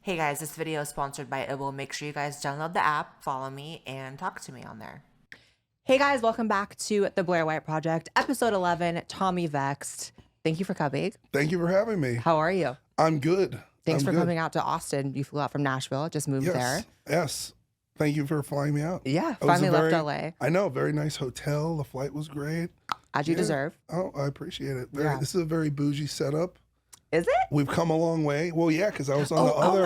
Hey guys, this video is sponsored by IBBLE. Make sure you guys download the app, follow me, and talk to me on there. Hey guys, welcome back to the Blaire White Project, episode 11, Tommy Vext. Thank you for coming. Thank you for having me. How are you? I'm good. Thanks for coming out to Austin. You flew out from Nashville, just moved there. Yes. Thank you for flying me out. Yeah, finally left LA. I know, very nice hotel. The flight was great. As you deserve. Oh, I appreciate it. This is a very bougie setup. Is it? We've come a long way. Well, yeah, because I was on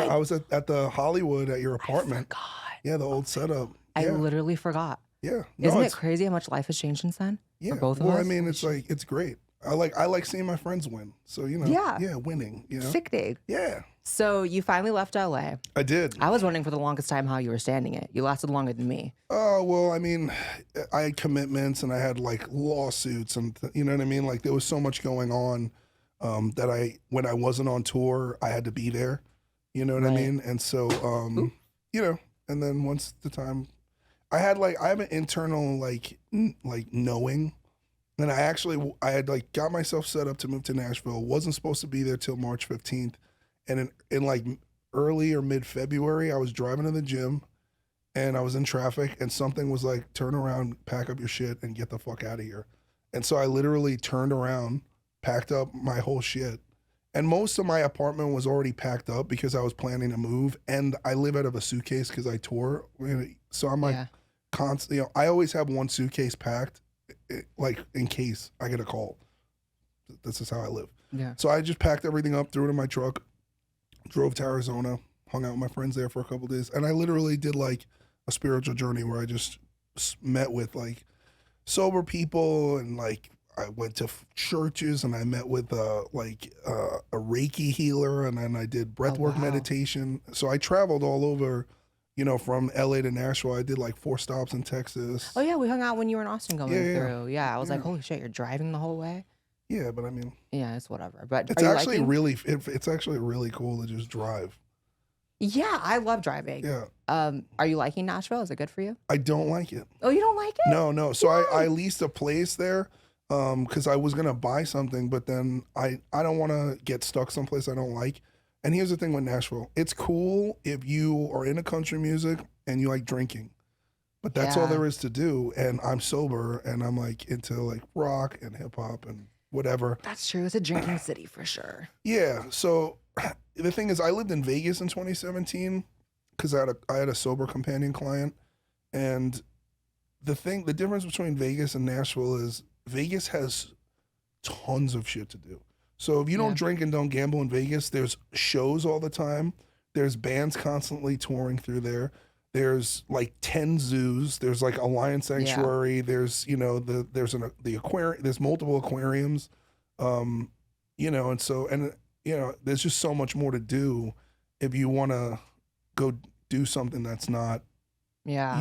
I was at the Hollywood at your apartment. I forgot. Yeah, the old setup. I literally forgot. Yeah. Isn't it crazy how much life has changed since then? Yeah. For both of us? Well, I mean, it's great. I like seeing my friends win. So, winning, Sickening. Yeah. So you finally left LA. I did. I was wondering for the longest time how you were standing it. You lasted longer than me. Oh, well, I mean, I had commitments and I had like lawsuits and you know what I mean? Like there was so much going on that when I wasn't on tour, I had to be there. You know what I mean? And so, and then once the time, I have an internal like knowing. And I had like got myself set up to move to Nashville. Wasn't supposed to be there till March 15th. And in like early or mid-February, I was driving to the gym and I was in traffic and something was like, turn around, pack up your shit and get the fuck out of here. And so I literally turned around, packed up my whole shit. And most of my apartment was already packed up because I was planning to move. And I live out of a suitcase because I tour. So I'm like constantly, I always have one suitcase packed, like in case I get a call. This is how I live. Yeah. So I just packed everything up, threw it in my truck, drove to Arizona, hung out with my friends there for a couple of days. And I literally did like a spiritual journey where I just met with like sober people and like I went to churches and I met with a Reiki healer and then I did breathwork meditation. So I traveled all over, from LA to Nashville. I did like 4 stops in Texas. Oh yeah, we hung out when you were in Austin going through. Yeah, I was like, holy shit, you're driving the whole way? Yeah, but I mean, yeah, it's whatever. But it's actually it's actually really cool to just drive. Yeah, I love driving. Yeah. Are you liking Nashville? Is it good for you? I don't like it. Oh, you don't like it? No. So I leased a place there because I was gonna buy something, but then I don't want to get stuck someplace I don't like. And here's the thing with Nashville: it's cool if you are into country music and you like drinking, but that's all there is to do. And I'm sober, and I'm like into like rock and hip hop and whatever. That's true. It's a drinking city for sure. Yeah. So the thing is, I lived in Vegas in 2017 because I had a sober companion client, and the difference between Vegas and Nashville is Vegas has tons of shit to do. So if you don't drink and don't gamble in Vegas, there's shows all the time. There's bands constantly touring through there. There's like 10 zoos. There's like a lion sanctuary. There's the aquarium. There's multiple aquariums. And there's just so much more to do if you want to go do something that's not. Yeah.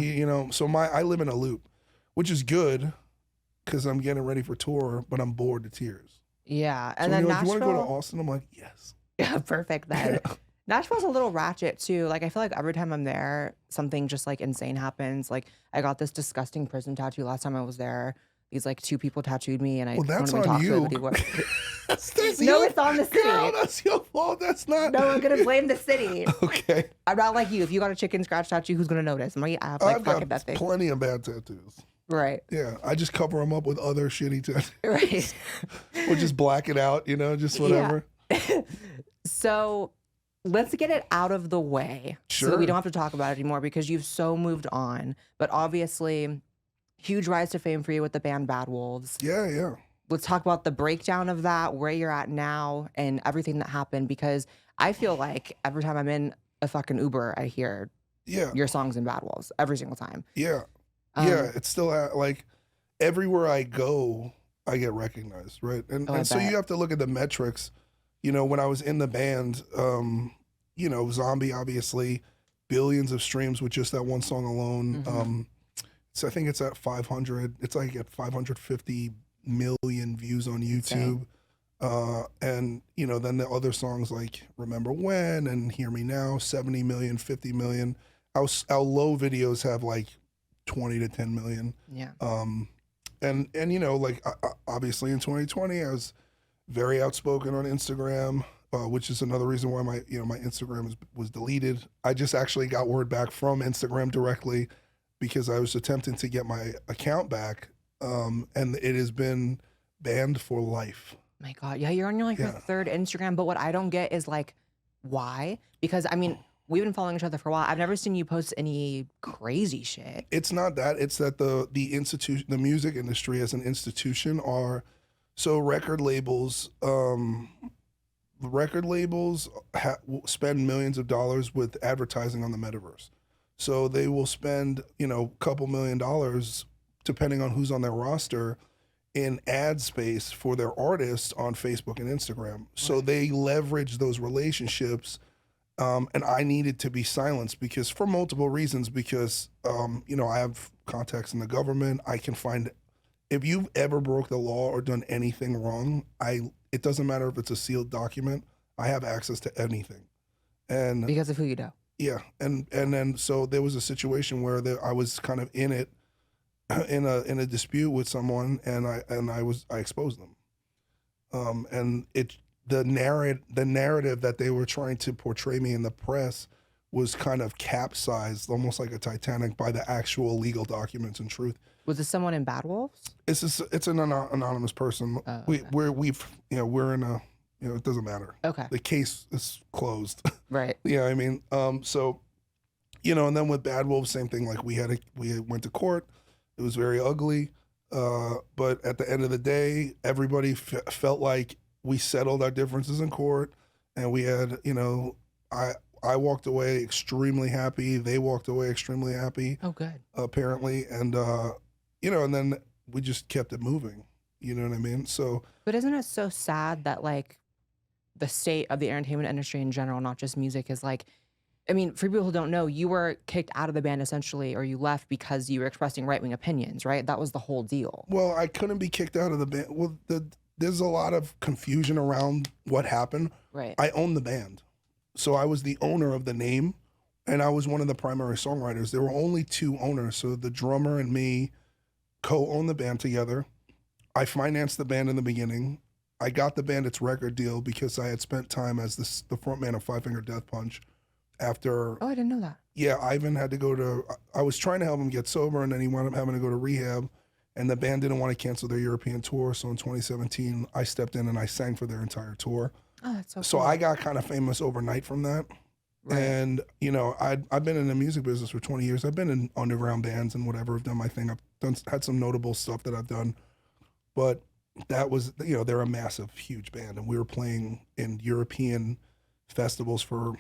So I live in a loop, which is good because I'm getting ready for tour, but I'm bored to tears. Yeah, and so then Nashville, like, you want to go to Austin? I'm like, yes. Yeah, perfect then. Yeah. Nashville's a little ratchet too. Like I feel like every time I'm there, something just like insane happens. Like I got this disgusting prison tattoo last time I was there. These like 2 people tattooed me, and I that's don't even on talk you. to anybody. No, it's on the city. Girl, that's your fault. That's not. No, I'm gonna blame the city. Okay. I'm not like you. If you got a chicken scratch tattoo, who's gonna notice? I'm like, I have like I've fucking got that thing. plenty of bad tattoos. Right. Yeah, I just cover them up with other shitty tattoos. Right. Or just black it out, just whatever. Yeah. So let's get it out of the way. Sure. So that we don't have to talk about it anymore because you've so moved on. But obviously, huge rise to fame for you with the band Bad Wolves. Yeah. Let's talk about the breakdown of that, where you're at now, and everything that happened. Because I feel like every time I'm in a fucking Uber, I hear your songs in Bad Wolves every single time. Yeah. It's still like everywhere I go, I get recognized, right? And so you have to look at the metrics. When I was in the band, Zombie, obviously, billions of streams with just that one song alone. Mm-hmm. So I think it's at 500. It's like at 550 million views on YouTube. And then the other songs like Remember When and Hear Me Now, 70 million, 50 million. Our low videos have like 20 to 10 million. Yeah. And obviously in 2020, I was very outspoken on Instagram. which is another reason why my Instagram was deleted. I just actually got word back from Instagram directly because I was attempting to get my account back, and it has been banned for life. My God, yeah, you're on your your third Instagram, but what I don't get is why? Because I mean, we've been following each other for a while. I've never seen you post any crazy shit. It's not that. It's that the institution, the music industry as an institution are so record labels. Record labels spend millions of dollars with advertising on the metaverse. So they will spend, a couple $1 million, depending on who's on their roster, in ad space for their artists on Facebook and Instagram. Right. So they leverage those relationships. And I needed to be silenced because for multiple reasons, because, I have contacts in the government. I can find, if you've ever broke the law or done anything wrong, it doesn't matter if it's a sealed document, I have access to anything. And because of who you know. Yeah. And then, so there was a situation where I was kind of in it, in a dispute with someone, and I exposed them. And the narrative that they were trying to portray me in the press was kind of capsized, almost like a Titanic, by the actual legal documents and truth. Was this someone in Bad Wolves? It's an anonymous person. Oh, okay. We're in a, it doesn't matter. Okay. The case is closed. Right. Yeah, I mean, so, and then with Bad Wolves, same thing. Like we went to court. It was very ugly. But at the end of the day, everybody felt like we settled our differences in court, and we had, I walked away extremely happy. They walked away extremely happy. Oh, good. Apparently. And, and then we just kept it moving. You know what I mean? So. But isn't it so sad that the state of the entertainment industry in general, not just music, is I mean, for people who don't know, you were kicked out of the band essentially, or you left because you were expressing right-wing opinions, right? That was the whole deal. Well, I couldn't be kicked out of the band. Well, there's a lot of confusion around what happened. Right. I owned the band. So I was the owner of the name, and I was one of the primary songwriters. There were only two owners. So the drummer and me co-owned the band together. I financed the band in the beginning. I got the band its record deal because I had spent time as the frontman of Five Finger Death Punch. After, oh, I didn't know that. Yeah, Ivan had to go to, I was trying to help him get sober, and then he wound up having to go to rehab, and the band didn't want to cancel their European tour. So in 2017, I stepped in and I sang for their entire tour. Oh, that's so cool. So I got kind of famous overnight from that. Right. And, I've been in the music business for 20 years. I've been in underground bands and whatever. I've done my thing. Had some notable stuff that I've done. But that was, they're a massive, huge band. And we were playing in European festivals for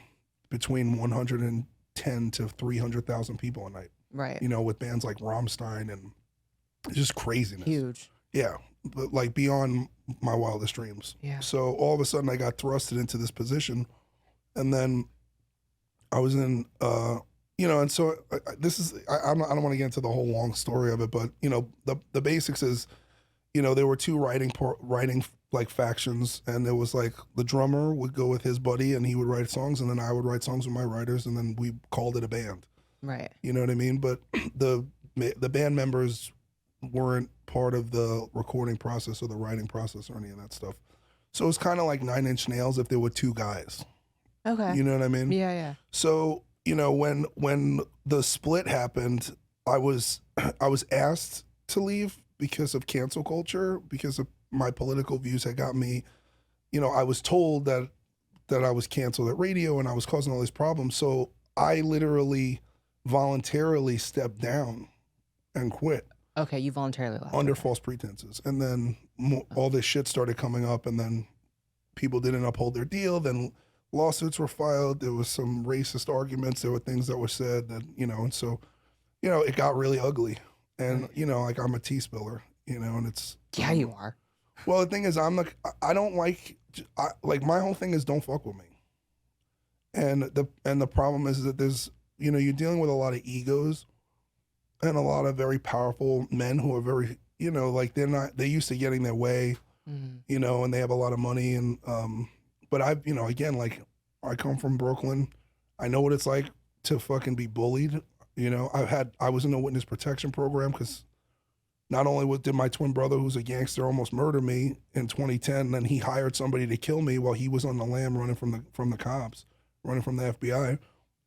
between 110 to 300,000 people a night. Right. With bands like Rammstein, and just craziness. Huge. Yeah. But beyond my wildest dreams. Yeah. So all of a sudden I got thrusted into this position, and then I was in, and so this is, I don't want to get into the whole long story of it, but the basics is, there were two writing factions, and it was the drummer would go with his buddy and he would write songs, and then I would write songs with my writers, and then we called it a band. Right. You know what I mean? But the band members weren't part of the recording process or the writing process or any of that stuff. So it was kind of like Nine Inch Nails if there were two guys. Okay. You know what I mean? Yeah, yeah. So, when the split happened, I was asked to leave because of cancel culture, because of my political views had got me, I was told that I was canceled at radio and I was causing all these problems. So I literally voluntarily stepped down and quit. Okay, you voluntarily left. Under false pretenses. And then all this shit started coming up, and then people didn't uphold their deal. Then lawsuits were filed. There was some racist arguments. There were things that were said that, and so, it got really ugly. And, I'm a tea spiller, and it's. Yeah, you are. Well, the thing is, I don't my whole thing is don't fuck with me. And the problem is that there's, you're dealing with a lot of egos and a lot of very powerful men who are very, they're used to getting their way, and they have a lot of money. And, but I've, again, I come from Brooklyn. I know what it's like to fucking be bullied. I was in a witness protection program because not only did my twin brother, who's a gangster, almost murder me in 2010, then he hired somebody to kill me while he was on the lam running from the cops, running from the FBI.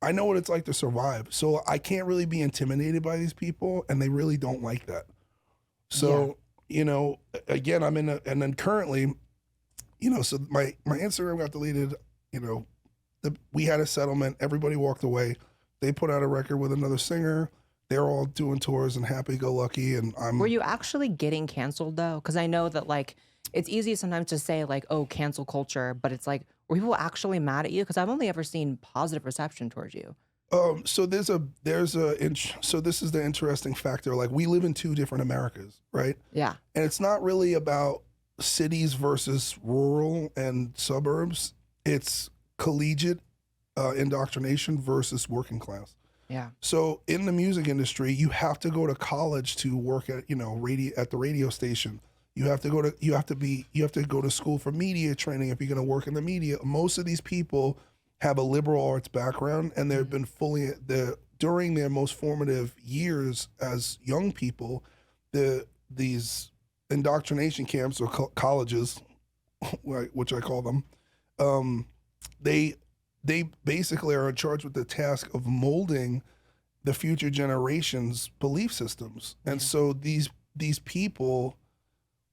I know what it's like to survive. So I can't really be intimidated by these people, and they really don't like that. So, again, I'm in and then currently, so my Instagram got deleted, we had a settlement, everybody walked away. They put out a record with another singer. They're all doing tours and happy-go-lucky, and Were you actually getting canceled, though? Because I know that, it's easy sometimes to say, oh, cancel culture, but it's like, were people actually mad at you? Because I've only ever seen positive reception towards you. So this is the interesting factor. Like, we live in two different Americas, right? Yeah. And it's not really about cities versus rural and suburbs. It's collegiate indoctrination versus working class. Yeah. So in the music industry, you have to go to college to work at, at the radio station. You have to go to school for media training if you're going to work in the media. Most of these people have a liberal arts background, and they've been during their most formative years as young people, these indoctrination camps or colleges, which I call them, they basically are in charge with the task of molding the future generations' belief systems. And so these people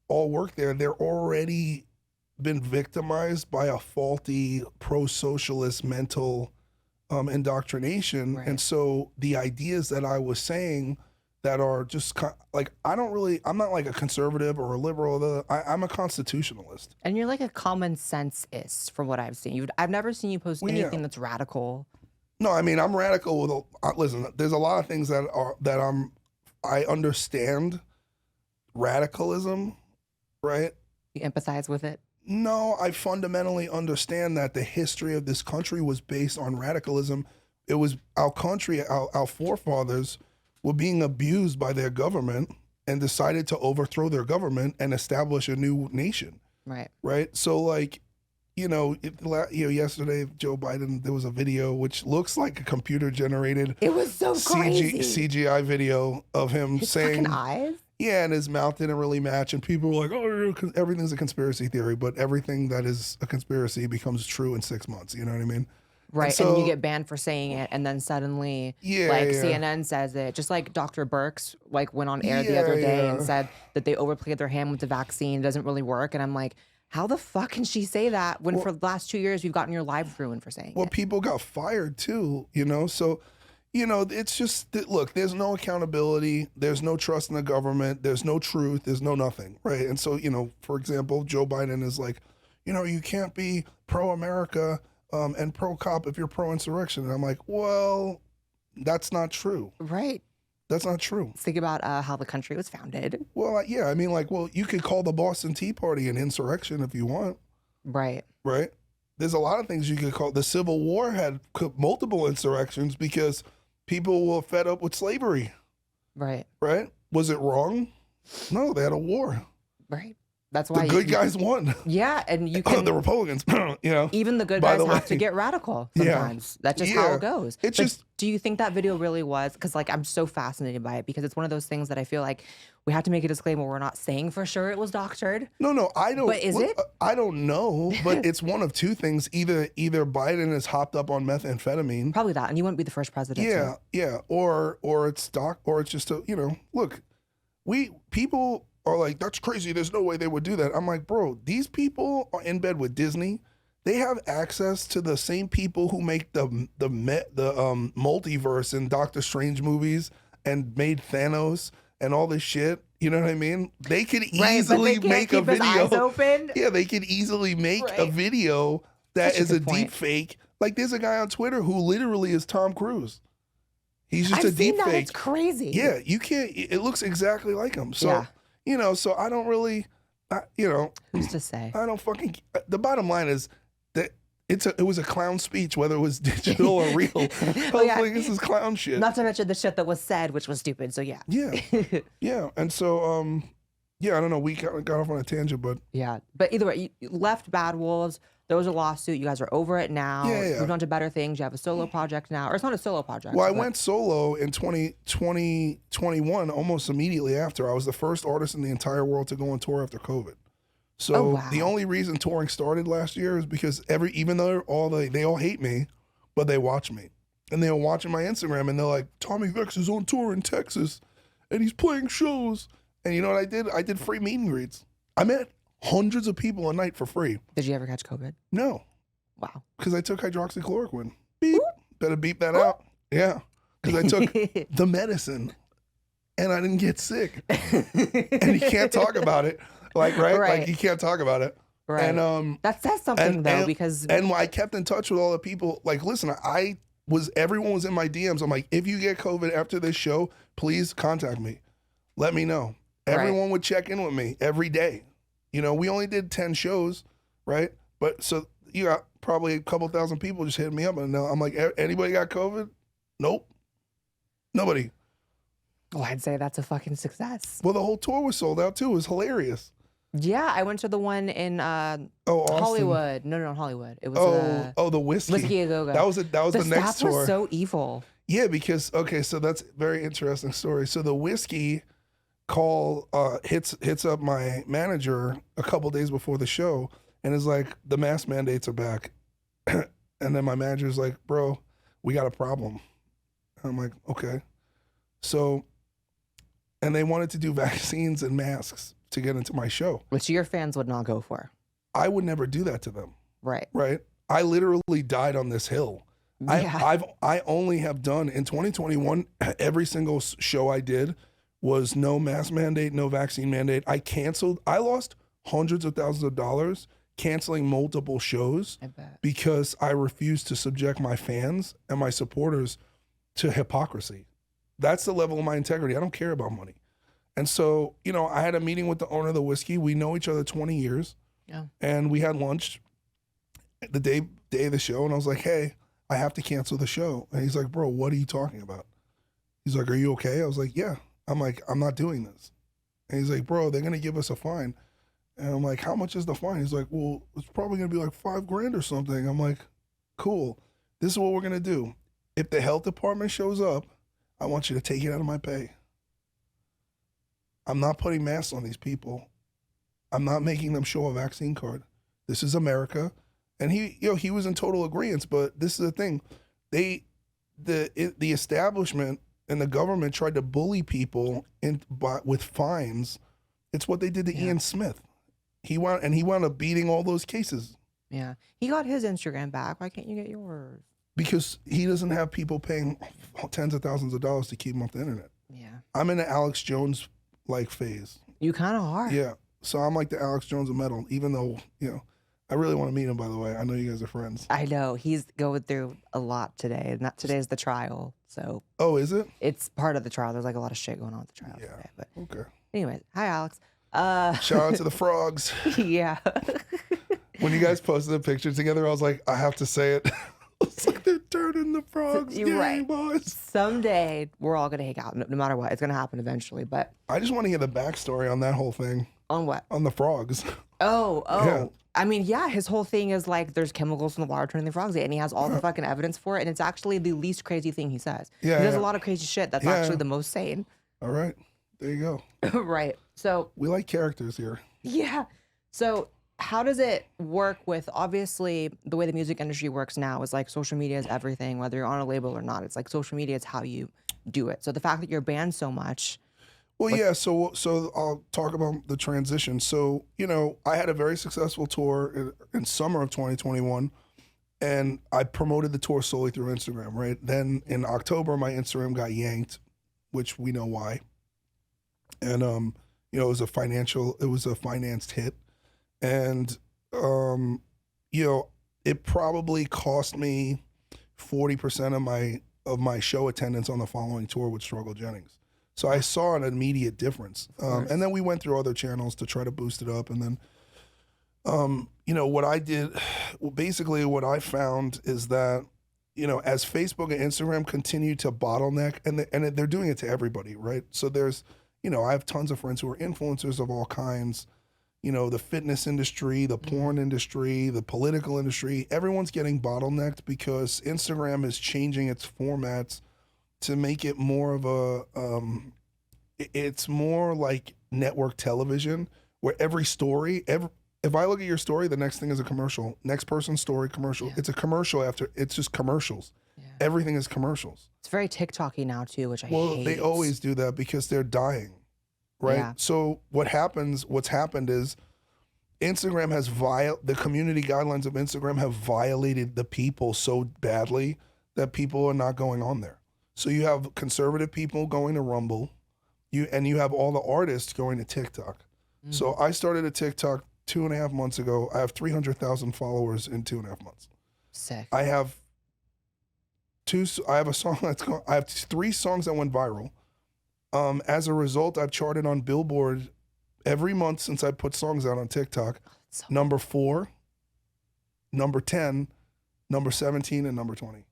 all work there. They're already been victimized by a faulty pro-socialist mental indoctrination. Right. And so the ideas that I was saying that are just I'm not like a conservative or a liberal. I'm a constitutionalist. And you're like a common sense-ist from what I've seen. I've never seen you post anything that's radical. No, I mean, I'm radical listen, there's a lot of things that I understand radicalism, right? You empathize with it? No, I fundamentally understand that the history of this country was based on radicalism. It was our country, our forefathers were being abused by their government and decided to overthrow their government and establish a new nation. Right. Right. So yesterday, Joe Biden, there was a video which looks like a computer generated. It was so crazy. CGI video of him his saying, fucking eyes. Yeah, and his mouth didn't really match, and people were like, "Oh, everything's a conspiracy theory," but everything that is a conspiracy becomes true in 6 months. You know what I mean? Right, and you get banned for saying it, and then suddenly, CNN says it. Just like Dr. Birx, went on air the other day and said that they overplayed their hand with the vaccine. It doesn't really work, and I'm like, how the fuck can she say that when for the last 2 years we've gotten your lives ruined for saying it? Well, people got fired too, so. It's just, look, there's no accountability. There's no trust in the government. There's no truth. There's no nothing, right? And so, for example, Joe Biden is like, you can't be pro-America and pro-cop if you're pro-insurrection. And I'm like, well, that's not true. Right. That's not true. Think about how the country was founded. Well, yeah, I mean, you could call the Boston Tea Party an insurrection if you want. Right. Right? There's a lot of things you could call. The Civil War had multiple insurrections because people were fed up with slavery. Right. Right? Was it wrong? No, they had a war. Right. That's why the good guys won. Yeah, and you can the Republicans, even the good guys have to get radical sometimes. That's just how it goes. It's just. Do you think that video really was? Because I'm so fascinated by it because it's one of those things that I feel like we have to make a disclaimer. We're not saying for sure it was doctored. No, I don't. But is it? I don't know. But it's one of two things. Either Biden is hopped up on methamphetamine. Probably that, and you wouldn't be the first president. Yeah. Or it's or it's just look, people are like, that's crazy. There's no way they would do that. I'm like, bro, these people are in bed with Disney. They have access to the same people who make the multiverse in Doctor Strange movies and made Thanos and all this shit. You know what I mean? They could easily make a video. His eyes open. Yeah, they could easily make a video that is a deep fake. Like, there's a guy on Twitter who literally is Tom Cruise. He's just a deep fake. It's crazy. Yeah, you can't. It looks exactly like him. So. So I don't really, who's to say? I don't fucking. The bottom line is that it was a clown speech, whether it was digital or real. This is clown shit. Not to mention the shit that was said, which was stupid. So yeah. Yeah, and so I don't know. We got off on a tangent, but but either way, you left Bad Wolves. there was a lawsuit. You guys are over it now. Yeah. Moved on to better things. You have a solo project now. Or it's not a solo project. Well, I went solo in 2021, almost immediately after. I was the first artist in the entire world to go on tour after COVID. So the only reason touring started last year is because even though they all hate me, but they watch me. And they were watching my Instagram and they're like, Tommy Vext is on tour in Texas and he's playing shows. And you know what I did? I did free meet and greets. I met hundreds of people a night for free. Did you ever catch COVID? No. Wow. Because I took hydroxychloroquine. Beep. Better beep that out. Yeah. Because I took the medicine and I didn't get sick. And you can't talk about it. Like, right? Like, you can't talk about it. Right. And that says something though, because I kept in touch with all the people. Like, listen, everyone was in my DMs. I'm like, if you get COVID after this show, please contact me. Let me know. Everyone would check in with me every day. You know, we only did 10 shows, right? But so you got probably a couple thousand people just hitting me up, and I'm like, anybody got COVID? Nope. Nobody. Well, I'd say that's a fucking success. Well, the whole tour was sold out too. It was hilarious. Yeah, I went to the one in Hollywood. No, Hollywood. It was the whiskey. Whiskey A Go Go. That was the next tour. The staff was so evil. Yeah, because so that's a very interesting story. So the whiskey call hits up my manager a couple days before the show and is like, the mask mandates are back. And then my manager's like, bro, we got a problem. And I'm like, okay. So, and they wanted to do vaccines and masks to get into my show, which your fans would not go for. I would never do that to them. Right. I literally died on this hill. Yeah. I only have done in 2021, every single show I did was no mask mandate, no vaccine mandate. I lost hundreds of thousands of dollars canceling multiple shows because I refused to subject my fans and my supporters to hypocrisy. That's the level of my integrity. I don't care about money. And so, you know, I had a meeting with the owner of the whiskey. We know each other 20 years. Yeah. And we had lunch the day of the show. And I was like, hey, I have to cancel the show. And he's like, bro, what are you talking about? He's like, are you okay? I was like, yeah. I'm like, I'm not doing this. And he's like, bro, they're going to give us a fine. And I'm like, how much is the fine? He's like, well, it's probably going to be like $5,000 or something. I'm like, cool. This is what we're going to do. If the health department shows up, I want you to take it out of my pay. I'm not putting masks on these people. I'm not making them show a vaccine card. This is America. And he was in total agreement, but this is the thing. The establishment and the government tried to bully people with fines. It's what they did to Ian Smith. He wound up beating all those cases. Yeah. He got his Instagram back. Why can't you get yours? Because he doesn't have people paying tens of thousands of dollars to keep him off the internet. Yeah. I'm in the Alex Jones phase. You kind of are. Yeah. So I'm like the Alex Jones of metal, even though, you know, I really want to meet him, by the way. I know you guys are friends. I know. He's going through a lot today. Today's the trial. So. Oh, is it? It's part of the trial. There's like a lot of shit going on with the trial today. But okay. Anyways, hi, Alex. Shout out to the frogs. Yeah. When you guys posted a picture together, I was like, I have to say it. It's like they're turning the frogs. You're right. Boys. Someday we're all gonna hang out, no matter what. It's gonna happen eventually. But I just want to hear the backstory on that whole thing. On what? On the frogs. Oh. Yeah. I mean, yeah, his whole thing is like there's chemicals in the water turning the frogs, and he has all the fucking evidence for it, and it's actually the least crazy thing he says. Yeah. He does a lot of crazy shit that's actually the most sane. All right. There you go. Right. So we like characters here. Yeah. So how does it work with, obviously, the way the music industry works now is like social media is everything, whether you're on a label or not. It's like social media is how you do it. So the fact that you're banned so much. Well, yeah. So I'll talk about the transition. So, you know, I had a very successful tour in summer of 2021, and I promoted the tour solely through Instagram, right? Then in October, my Instagram got yanked, which we know why. And, you know, it was a financed hit. And, you know, it probably cost me 40% of my show attendance on the following tour with Struggle Jennings. So I saw an immediate difference. And then we went through other channels to try to boost it up. And then, you know, what I did, basically what I found is that, you know, as Facebook and Instagram continue to bottleneck, and they're doing it to everybody, right? So there's, you know, I have tons of friends who are influencers of all kinds, the fitness industry, the porn industry, the political industry. Everyone's getting bottlenecked because Instagram is changing its formats to make it more of it's more like network television, where every story, if I look at your story, the next thing is a commercial. Next person's story, commercial. Yeah. It's a commercial after, it's just commercials. Yeah. Everything is commercials. It's very TikTok-y now too, which I hate. Well, they always do that because they're dying, right? Yeah. So what's happened is Instagram has the community guidelines of Instagram have violated the people so badly that people are not going on there. So you have conservative people going to Rumble, and you have all the artists going to TikTok. Mm. So I started a TikTok 2.5 months ago. I have 300,000 followers in 2.5 months. Sick. I have a song I have 3 songs that went viral. As a result, I've charted on Billboard every month since I put songs out on TikTok. So number 4, number 10, number 17, and number 20.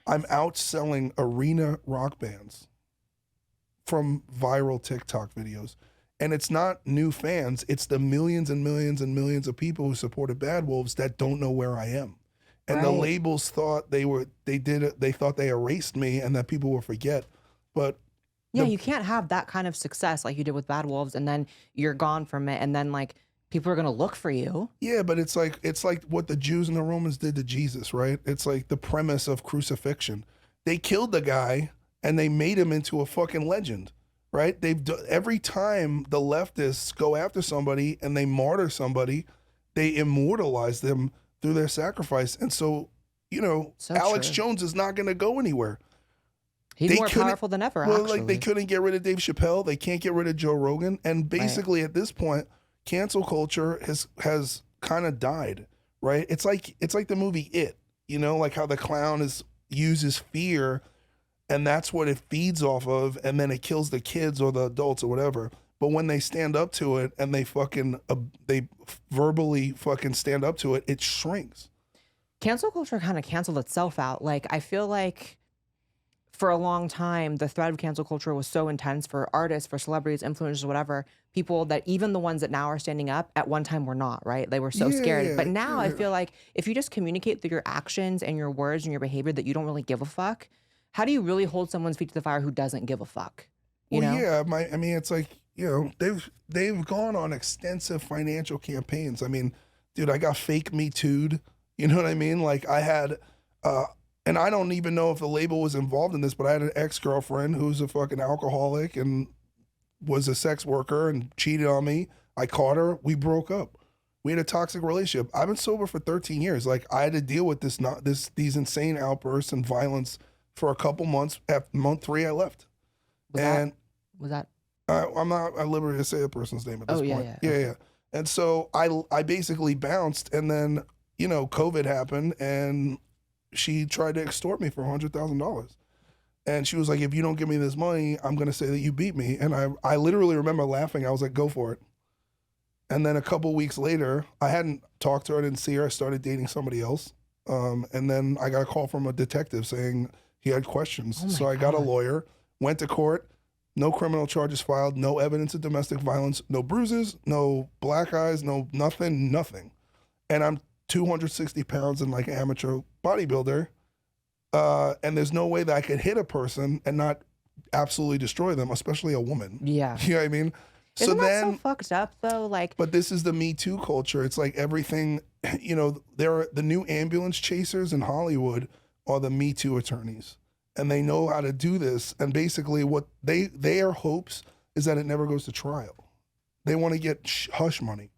I'm outselling arena rock bands from viral TikTok videos. And it's not new fans, it's the millions and millions and millions of people who supported Bad Wolves that don't know where I am. And the labels thought they thought they erased me and that people will forget. But yeah, you can't have that kind of success like you did with Bad Wolves and then you're gone from it and then like people are gonna look for you. Yeah, but it's like what the Jews and the Romans did to Jesus, right? It's like the premise of crucifixion. They killed the guy and they made him into a fucking legend. Right? Every time the leftists go after somebody and they martyr somebody, they immortalize them through their sacrifice. And so, Alex Jones is not going to go anywhere. He's more powerful than ever, well, actually. Like they couldn't get rid of Dave Chappelle. They can't get rid of Joe Rogan. And basically at this point, cancel culture has kind of died, right? It's like the movie It, like how the clown uses fear and that's what it feeds off of, and then it kills the kids or the adults or whatever. But when they stand up to it and they verbally fucking stand up to it, it shrinks. Cancel culture kind of canceled itself out. Like, I feel like for a long time, the threat of cancel culture was so intense for artists, for celebrities, influencers, whatever, people that even the ones that now are standing up at one time were not, right? They were so scared. But now I feel like if you just communicate through your actions and your words and your behavior that you don't really give a fuck, how do you really hold someone's feet to the fire who doesn't give a fuck? Yeah, I mean, it's like, they've gone on extensive financial campaigns. I mean, dude, I got fake Me Too'd. You know what I mean? Like I had, and I don't even know if the label was involved in this, but I had an ex-girlfriend who's a fucking alcoholic and was a sex worker and cheated on me. I caught her. We broke up. We had a toxic relationship. I've been sober for 13 years. Like I had to deal with these insane outbursts and violence for a couple months. At month 3, I left. I'm not at liberty to say the person's name at this point. Yeah. And so I basically bounced, and then COVID happened, and she tried to extort me for $100,000. And she was like, "If you don't give me this money, I'm gonna say that you beat me." And I literally remember laughing. I was like, "Go for it." And then a couple weeks later, I hadn't talked to her, I didn't see her. I started dating somebody else, and then I got a call from a detective saying he had questions. So I got a lawyer, went to court, no criminal charges filed, no evidence of domestic violence, no bruises, no black eyes, no nothing. And I'm 260 pounds and like an amateur bodybuilder. And there's no way that I could hit a person and not absolutely destroy them, especially a woman. Yeah. You know what I mean? Isn't that so fucked up though? Like, but this is the Me Too culture. It's like everything, there are the new ambulance chasers in Hollywood are the Me Too attorneys, and they know how to do this. And basically what their hopes is that it never goes to trial. They want to get hush money.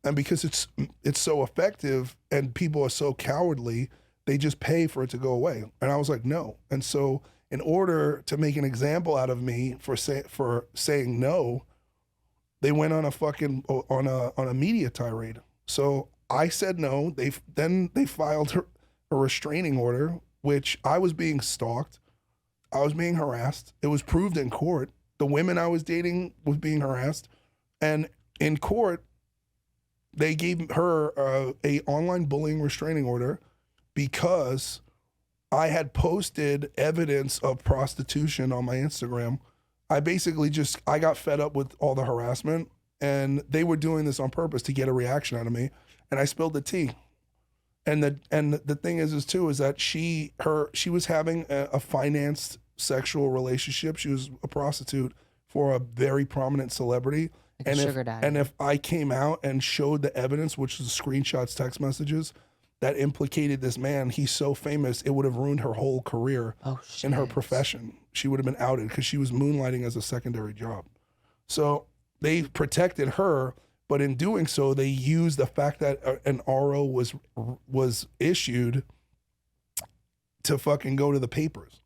And because it's so effective and people are so cowardly, they just pay for it to go away. And I was like, no. And so in order to make an example out of me for saying no, they went on a media tirade. So I said no. They filed a restraining order, which I was being stalked. I was being harassed. It was proved in court. The women I was dating was being harassed. And in court, they gave her a online bullying restraining order because I had posted evidence of prostitution on my Instagram. I basically I got fed up with all the harassment, and they were doing this on purpose to get a reaction out of me, and I spilled the tea. And the thing is that she was having a financed sexual relationship. She was a prostitute for a very prominent celebrity. Like a sugar daddy. And if I came out and showed the evidence, which is screenshots, text messages, that implicated this man, he's so famous, it would have ruined her whole career in her profession. She would have been outed because she was moonlighting as a secondary job. So they protected her, but in doing so, they used the fact that an RO was issued to fucking go to the papers.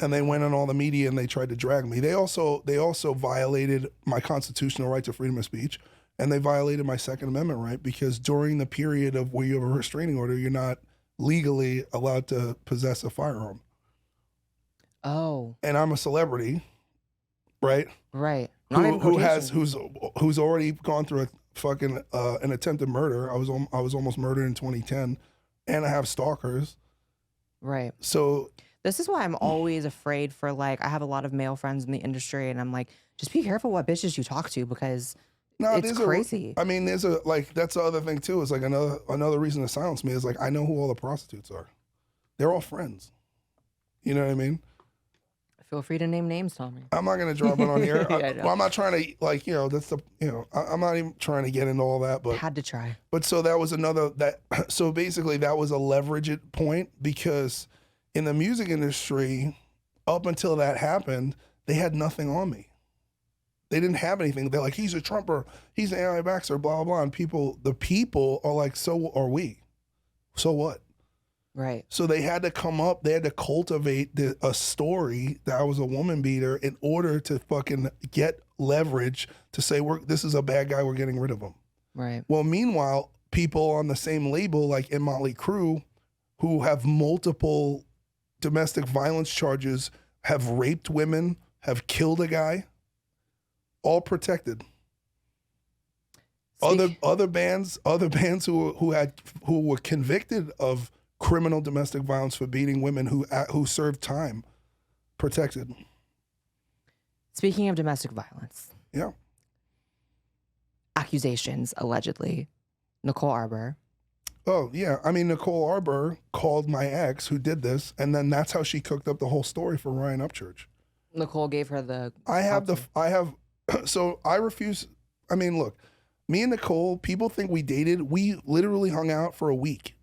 And they went on all the media and they tried to drag me. They also violated my constitutional right to freedom of speech, and they violated my Second Amendment right, because during the period of where you have a restraining order, you're not legally allowed to possess a firearm. Oh. And I'm a celebrity, right? Right. Who's already gone through a fucking an attempted murder. I was almost murdered in 2010, and I have stalkers. Right. So this is why I'm always afraid for, like, I have a lot of male friends in the industry, and I'm like, just be careful what bitches you talk to, because it's crazy. That's the other thing too, is like another reason to silence me is like, I know who all the prostitutes are. They're all friends. You know what I mean? Feel free to name names, Tommy. I'm not going to drop it on here. I'm not trying to, I'm not even trying to get into all that, but had to try. But so that was so basically that was a leverage point, because in the music industry, up until that happened, they had nothing on me. They didn't have anything. They're like, he's a Trumper, he's an anti-vaxxer, blah, blah, blah. And the people are like, so are we. So what? Right. So they had to come up, they had to cultivate a story that I was a woman beater in order to fucking get leverage to say, this is a bad guy, we're getting rid of him. Right. Well, meanwhile, people on the same label, like in Motley Crue, who have multiple domestic violence charges, have raped women, have killed a guy, all protected. Other bands who were convicted of criminal domestic violence for beating women who served time, protected. Speaking of domestic violence. Yeah. Accusations, allegedly. Nicole Arbour. Oh, yeah. I mean, Nicole Arbour called my ex who did this, and then that's how she cooked up the whole story for Ryan Upchurch. Nicole gave her the... So I refuse. I mean, look, me and Nicole, people think we dated. We literally hung out for a week.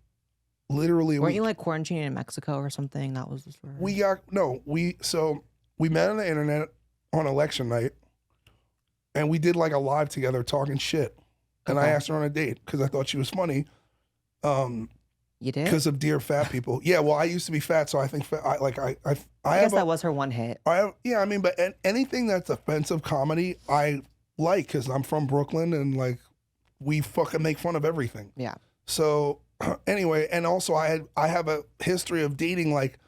Literally a week. Weren't you like quarantining in Mexico or something? That was the story. We met on the internet on election night, and we did like a live together talking shit. And I asked her on a date because I thought she was funny. You did? Because of Dear Fat People. Yeah, well, I used to be fat, so I think I guess that was her one hit. But anything that's offensive comedy, I like, because I'm from Brooklyn, and like we fucking make fun of everything. Yeah. So anyway, and also I have a history of dating like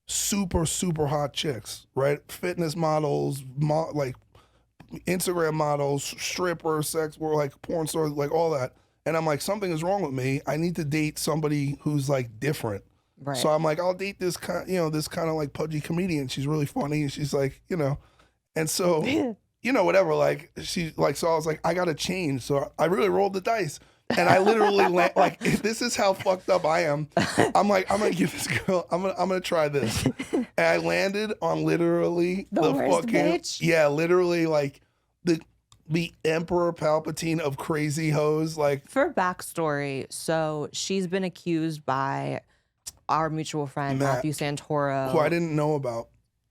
super, super hot chicks, right? Fitness models, like Instagram models, strippers, sex work, like porn stars, like all that. And I'm like, something is wrong with me. I need to date somebody who's like different. Right. So I'm like, I'll date this kind of like pudgy comedian. She's really funny, and she's like, and so, whatever. Like so I was like, I gotta change. So I really rolled the dice. And I literally like, this is how fucked up I am. I'm like, I'm gonna give this girl, I'm gonna try this. And I landed on literally the worst fucking bitch? Yeah, literally like the Emperor Palpatine of crazy hoes. Like, for backstory, so she's been accused by our mutual friend Matthew Santoro, who I didn't know about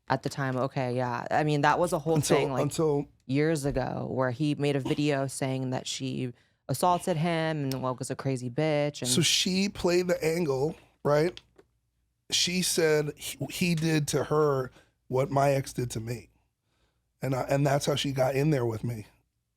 at the time. Okay, yeah. I mean, that was a whole thing until years ago, where he made a video saying that she assaulted him and was a crazy bitch. And so she played the angle, right? She said he did to her what my ex did to me, and that's how she got in there with me.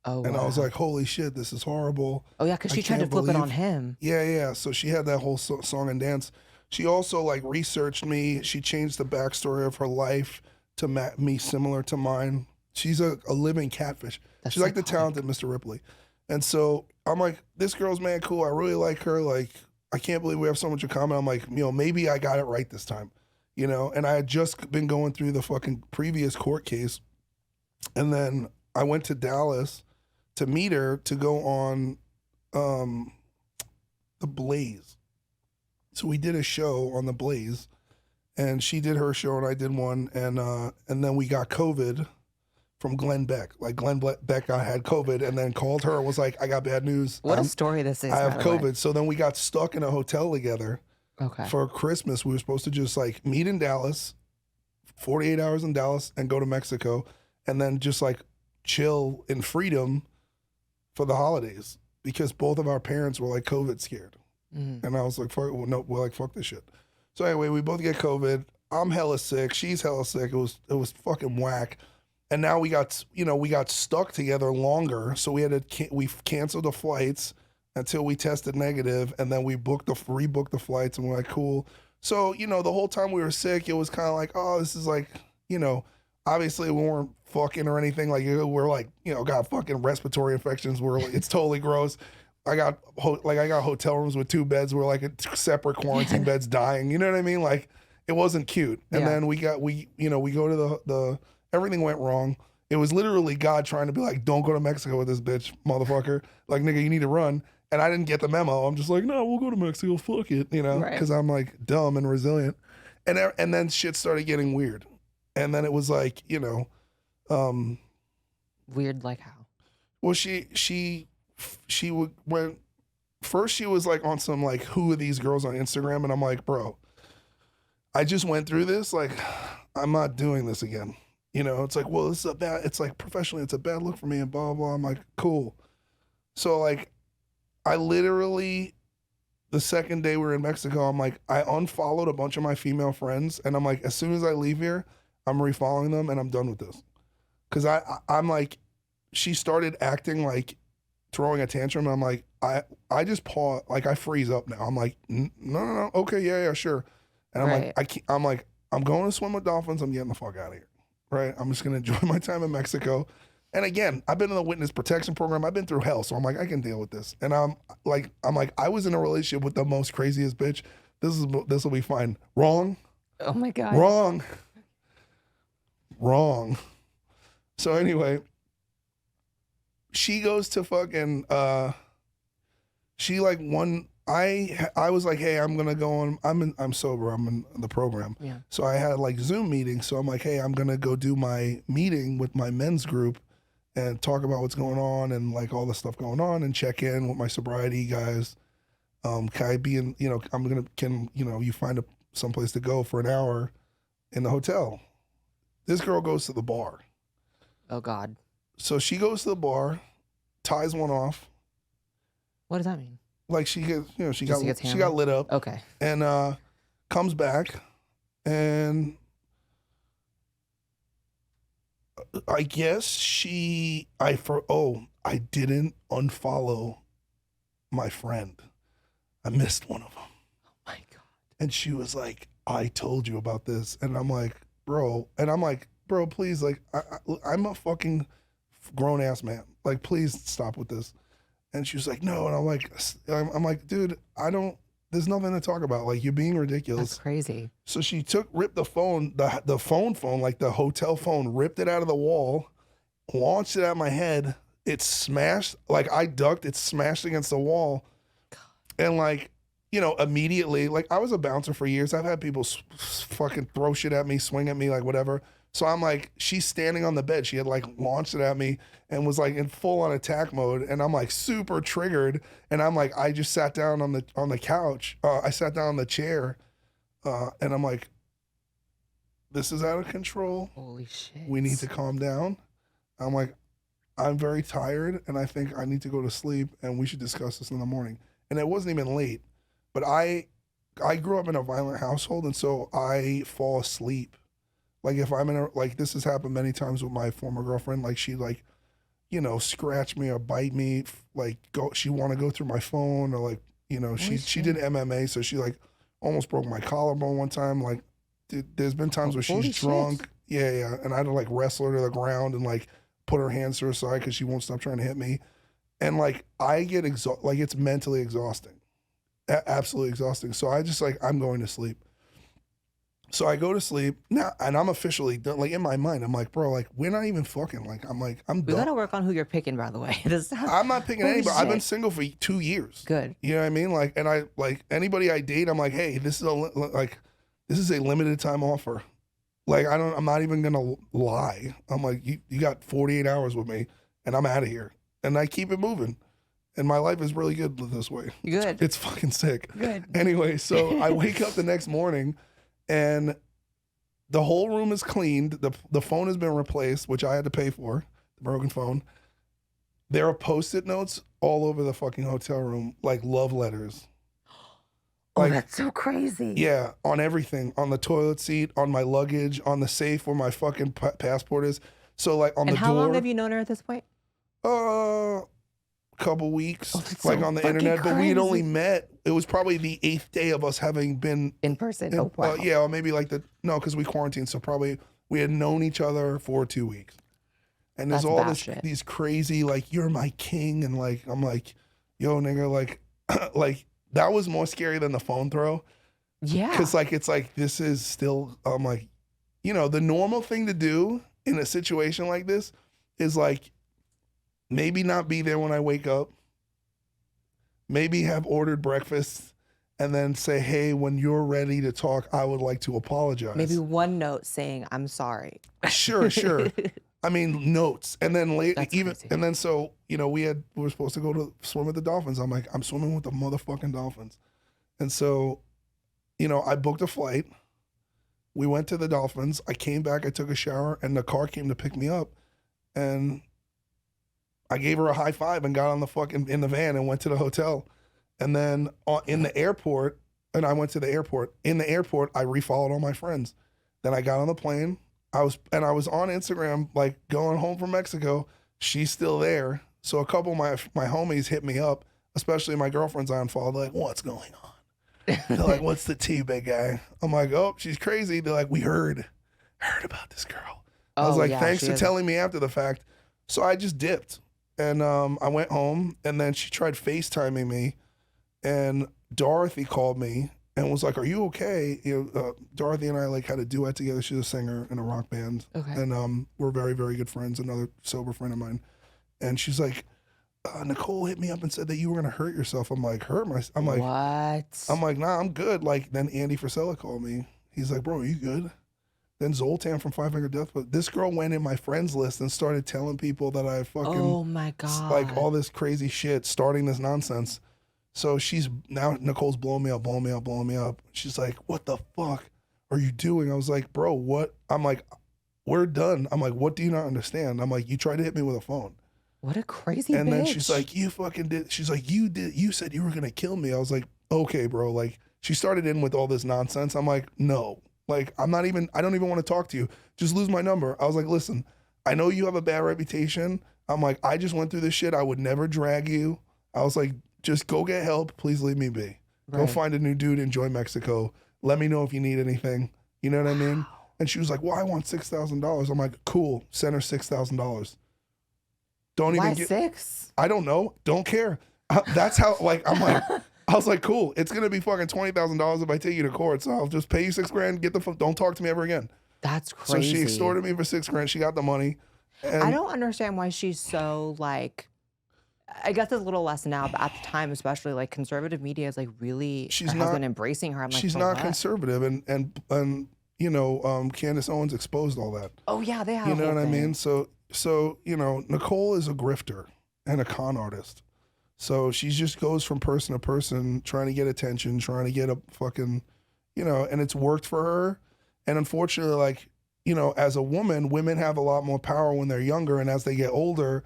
Oh, and wow. I was like, holy shit, this is horrible. Oh, yeah, because she tried to flip it on him. Yeah. So she had that whole song and dance. She also like researched me. She changed the backstory of her life to me similar to mine. She's a living catfish. She's like the talented Mr. Ripley. And so I'm like, this girl's man cool. I really like her. Like, I can't believe we have so much in common. I'm like, maybe I got it right this time. And I had just been going through the fucking previous court case. And then I went to Dallas to meet her to go on the Blaze. So we did a show on the Blaze, and she did her show and I did one, and then we got COVID from Glenn Beck. Like Glenn Beck had COVID and then called her and was like, I got bad news. What a story this is. I have by the way. COVID. So then we got stuck in a hotel together. Okay. For Christmas. We were supposed to just like meet in Dallas, 48 hours in Dallas, and go to Mexico, and then just like chill in freedom for the holidays, because both of our parents were like COVID scared. And I was like, fuck, well, no, we're like, fuck this shit. So anyway, we both get COVID. I'm hella sick. She's hella sick. It was fucking whack. And now we got stuck together longer. So we canceled the flights until we tested negative, and then we rebooked the flights, and we're like, cool. So, the whole time we were sick, it was kind of like, oh, this is like, obviously we weren't fucking or anything. Like, we're like, got fucking respiratory infections. We're like, it's totally gross. I got hotel rooms with 2 beds. We're like separate quarantine beds dying. You know what I mean? Like, it wasn't cute. And then we go to the everything went wrong. It was literally God trying to be like, don't go to Mexico with this bitch, motherfucker. Like, nigga, you need to run. And I didn't get the memo. I'm just like, no, we'll go to Mexico. Fuck it, because I'm like dumb and resilient. And then shit started getting weird. And then it was like, weird like how? Well, she went first. She was like on some like, who are these girls on Instagram? And I'm like, bro, I just went through this. Like, I'm not doing this again. It's like, well, it's like professionally, it's a bad look for me and blah, blah. I'm like, cool. So like, I literally, the second day we were in Mexico, I'm like, I unfollowed a bunch of my female friends, and I'm like, as soon as I leave here, I'm refollowing them, and I'm done with this. Because I'm like, she started acting like throwing a tantrum, and I'm like, I just pause, like I freeze up now. I'm like, no, okay, yeah, sure. And I'm like, I'm going to swim with dolphins. I'm getting the fuck out of here, right? I'm just gonna enjoy my time in Mexico. And again, I've been in the witness protection program. I've been through hell. So I'm like, I can deal with this. And I'm like, I was in a relationship with the most craziest bitch. This will be fine. Wrong. Oh my God. Wrong. So anyway, she goes to fucking, she like I was like, hey, I'm gonna go on, I'm sober, I'm in the program. Yeah. So I had like Zoom meetings. So I'm like, hey, I'm gonna go do my meeting with my men's group and talk about what's going on and like all the stuff going on and check in with my sobriety guys. Can I be in, you find someplace to go for an hour in the hotel. This girl goes to the bar. Oh God. So she goes to the bar, ties one off. What does that mean? Like she gets, she got lit up. Okay. And comes back, and I guess I didn't unfollow my friend. I missed one of them. Oh my God. And she was like, I told you about this. And I'm like, bro. And I'm like, bro, please, like, I'm a fucking grown ass man. Like, please stop with this. And she was like, no. And I'm like, dude, there's nothing to talk about. Like, you're being ridiculous. That's crazy. So she ripped the phone, the phone, like the hotel phone, ripped it out of the wall, launched it at my head. It smashed, like I ducked, it smashed against the wall. God. And like, immediately, like I was a bouncer for years. I've had people fucking throw shit at me, swing at me, like whatever. So I'm like, she's standing on the bed. She had like launched it at me and was like in full on attack mode. And I'm like super triggered. And I'm like, I just sat down on the couch. I sat down on the chair. And I'm like, this is out of control. Holy shit. We need to calm down. I'm like, I'm very tired and I think I need to go to sleep and we should discuss this in the morning. And it wasn't even late, but I grew up in a violent household, and so I fall asleep. Like if I'm like this has happened many times with my former girlfriend, like she like, scratch me or bite me, like she want to go through my phone or like, she did MMA. So she like almost broke my collarbone one time. Like there's been times where she's drunk. Yeah. And I had to like wrestle her to the ground and like put her hands to her side because she won't stop trying to hit me. And like I get exhausted, like it's mentally exhausting, absolutely exhausting. So I just like, I'm going to sleep. So I go to sleep now, and I'm officially done. Like in my mind, I'm like, bro, like we're not even fucking. Like I'm We done. gotta work on who you're picking, by the way. I'm not picking Holy anybody. I've been shit. single for 2 years. Good. You know what I mean? Like, and I like anybody I date. I'm like, hey, this is a limited time offer. Like I'm not even gonna lie. I'm like, you got 48 hours with me, and I'm out of here. And I keep it moving. And my life is really good this way. Good. It's fucking sick. Good. Anyway, so I wake up the next morning, and the whole room is cleaned. The phone has been replaced, which I had to pay for, the broken phone. There are Post-it notes all over the fucking hotel room, like love letters. Oh, Like, that's so crazy. yeah, on everything, on the toilet seat, on my luggage, on the safe where my fucking passport is. So like on And the how door. long have you known her at this point? Couple weeks, that's like so on the fucking internet, but we had only crazy. met. It was probably the 8th day of us having been In person. Oh, wow. yeah, or maybe like because we quarantined, so probably we had known each other for 2 weeks. And there's That's all batshit. these crazy like you're my king, and like I'm like, yo nigga, like like that was more scary than the phone throw, Yeah. because like it's like this is still I'm like, the normal thing to do in a situation like this is like maybe not be there when I wake up, maybe have ordered breakfast, and then say, hey, when you're ready to talk, I would like to apologize. Maybe one note saying, I'm sorry. Sure. I mean, notes. And then That's even, crazy. and then so, we were supposed to go to swim with the dolphins. I'm like, I'm swimming with the motherfucking dolphins. And so, I booked a flight. We went to the dolphins. I came back, I took a shower, and the car came to pick me up. And I gave her a high five and got on in the van and went to the hotel. And then in the airport, and I went to the airport. In the airport, I refollowed all my friends. Then I got on the plane. I was on Instagram, like going home from Mexico. She's still there. So a couple of my homies hit me up, especially my girlfriends I unfollowed. They're like, what's going on? They're like, what's the tea, big guy? I'm like, oh, she's crazy. They're like, we heard about this girl. I was like, yeah, thanks she for is- telling me after the fact. So I just dipped. And I went home, and then she tried FaceTiming me, and Dorothy called me and was like, are you okay? Dorothy and I like had a duet together. She's a singer in a rock band. Okay. And we're very, very good friends, another sober friend of mine. And she's like, Nicole hit me up and said that you were going to hurt yourself. I'm like, I'm like, what? I'm like, nah, I'm good. Like, then Andy Frisella called me. He's like, bro, are you good? Then Zoltan from Five Finger Death. But this girl went in my friends list and started telling people that I fucking, Oh my God. like all this crazy shit, starting this nonsense. So Nicole's blowing me up. She's like, what the fuck are you doing? I was like, bro, what? I'm like, we're done. I'm like, what do you not understand? I'm like, you tried to hit me with a phone. What a crazy And bitch. then she's like, you fucking did. She's like, you said you were going to kill me. I was like, okay, bro. Like, she started in with all this nonsense. I'm like, no. Like, I don't even want to talk to you. Just lose my number. I was like, listen, I know you have a bad reputation. I'm like, I just went through this shit. I would never drag you. I was like, just go get help. Please leave me be. Go Right. find a new dude. Enjoy Mexico. Let me know if you need anything. You know what I mean? And she was like, well, I want $6,000. I'm like, cool. Send her $6,000. Don't Why even get. 6? I don't know. Don't care. That's how, like, I'm like, I was like, cool. It's going to be fucking $20,000 if I take you to court. So I'll just pay you $6,000. Get the fuck. Don't talk to me ever again. That's So crazy. she extorted me for $6,000. She got the money. And I don't understand why she's so like, I guess it's a little less now, but at the time, especially like conservative media is like really She's has not- been embracing her. I'm like, she's for not what? conservative. And Candace Owens exposed all that. Oh yeah, they have. You a know whole what I thing. mean? So Nicole is a grifter and a con artist. So she just goes from person to person, trying to get attention, trying to get a fucking, and it's worked for her. And unfortunately, like, as a woman, women have a lot more power when they're younger, and as they get older,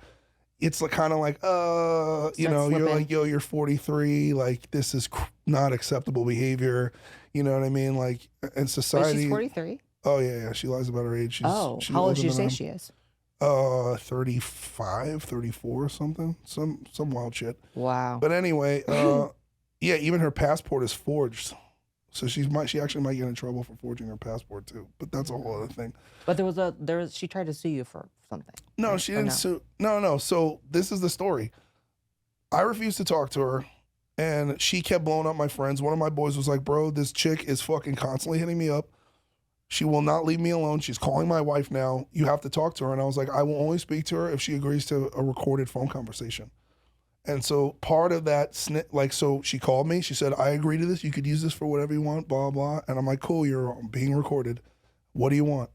it's like kind of like, you're slipping. like, yo, you're 43, like this is not acceptable behavior. You know what I mean? Like in Wait, society. she's 43. Oh yeah, she lies about her age. She's How old older did you than say I am. she is? 35, 34 or something. Some wild shit. Wow. But anyway, yeah, even her passport is forged. So she actually might get in trouble for forging her passport too. But that's a whole other thing. But she tried to sue you for something. No, right? she Or didn't no? sue. No. So this is the story. I refused to talk to her, and she kept blowing up my friends. One of my boys was like, bro, this chick is fucking constantly hitting me up. She will not leave me alone. She's calling my wife now. You have to talk to her. And I was like, I will only speak to her if she agrees to a recorded phone conversation. And so part of that, so she called me. She said, I agree to this. You could use this for whatever you want, blah, blah. And I'm like, cool, you're being recorded. What do you want?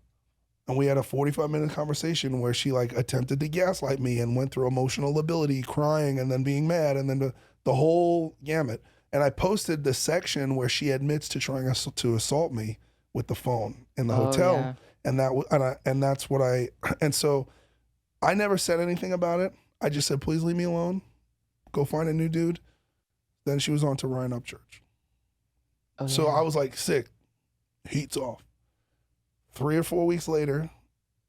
And we had a 45-minute conversation where she like attempted to gaslight me and went through emotional lability, crying and then being mad and then the whole gamut. And I posted the section where she admits to trying to assault me with the phone in the hotel. Yeah. And that's what and so I never said anything about it. I just said, please leave me alone. Go find a new dude. Then she was on to Ryan Upchurch. Oh, so I was like sick. Heat's off. 3 or 4 weeks later,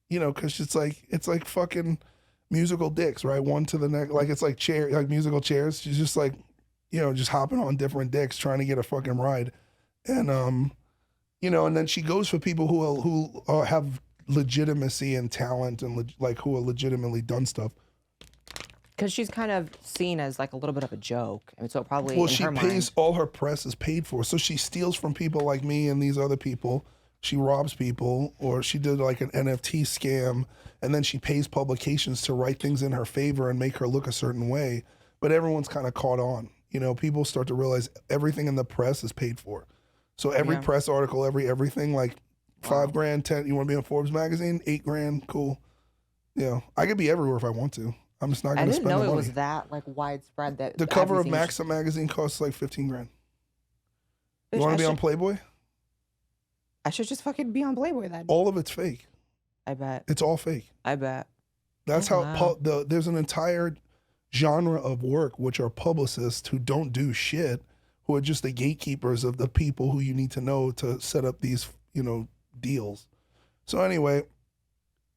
you know, because it's like fucking musical dicks, right? One to the next, like it's like musical chairs. She's just like, you know, just hopping on different dicks trying to get a fucking ride, and you know, and then she goes for people who have legitimacy and talent and like who are legitimately done stuff. Because she's kind of seen as like a little bit of a joke, and so probably well, she pays all her press is paid for, so she steals from people like me and these other people. She robs people, or she did like an NFT scam, and then she pays publications to write things in her favor and make her look a certain way. But everyone's kind of caught on. You know, people start to realize everything in the press is paid for. So every press article, everything, like $5,000, 10. You want to be in Forbes magazine? $8,000, cool. You know, I could be everywhere if I want to. I'm just not going to spend the money. I didn't know it was that like widespread. That the cover of Maxim magazine costs like $15,000. You want to be on Playboy? I should just fucking be on Playboy then. All of it's fake. I bet. It's all fake. I bet. That's there's an entire genre of work which are publicists who don't do shit, who are just the gatekeepers of the people who you need to know to set up these, you know, deals. So anyway,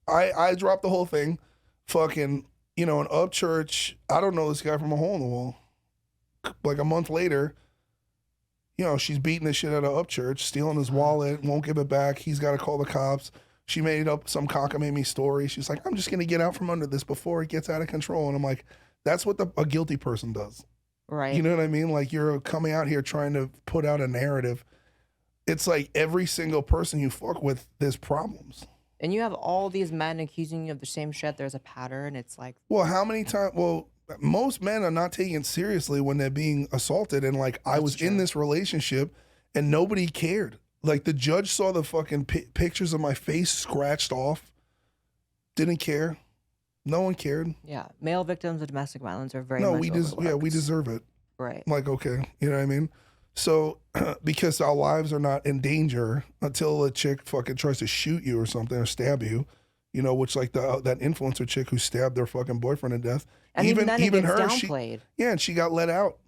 I dropped the whole thing. Fucking, you know, in Upchurch, I don't know this guy from a hole in the wall. Like a month later, you know, she's beating the shit out of Upchurch, stealing his wallet, won't give it back. He's got to call the cops. She made up some cockamamie story. She's like, I'm just going to get out from under this before it gets out of control. And I'm like, that's what a guilty person does. Right. You know what I mean? Like, you're coming out here trying to put out a narrative. It's like every single person you fuck with, there's problems. And you have all these men accusing you of the same shit. There's a pattern. It's like, well, how many times? Well, most men are not taking it seriously when they're being assaulted. And like, I was in this relationship and nobody cared. Like, the judge saw the fucking pictures of my face scratched off. Didn't care. No one cared. Yeah. Male victims of domestic violence are very much overlooked. We deserve it. Right. Like, okay. You know what I mean? So, because our lives are not in danger until a chick fucking tries to shoot you or something or stab you, you know, which like that influencer chick who stabbed their fucking boyfriend to death. And even then it gets downplayed. And she got let out.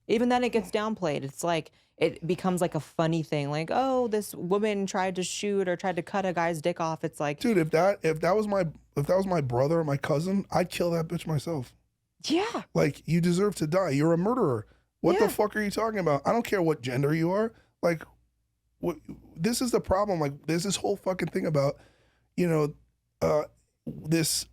Even then it gets downplayed. It's like, it becomes like a funny thing. Like, oh, this woman tried to shoot or tried to cut a guy's dick off. It's like, dude, if that was my brother or my cousin, I'd kill that bitch myself. Yeah. Like, you deserve to die. You're a murderer. What the fuck are you talking about? I don't care what gender you are. Like, this is the problem. Like, there's this whole fucking thing about, you know, this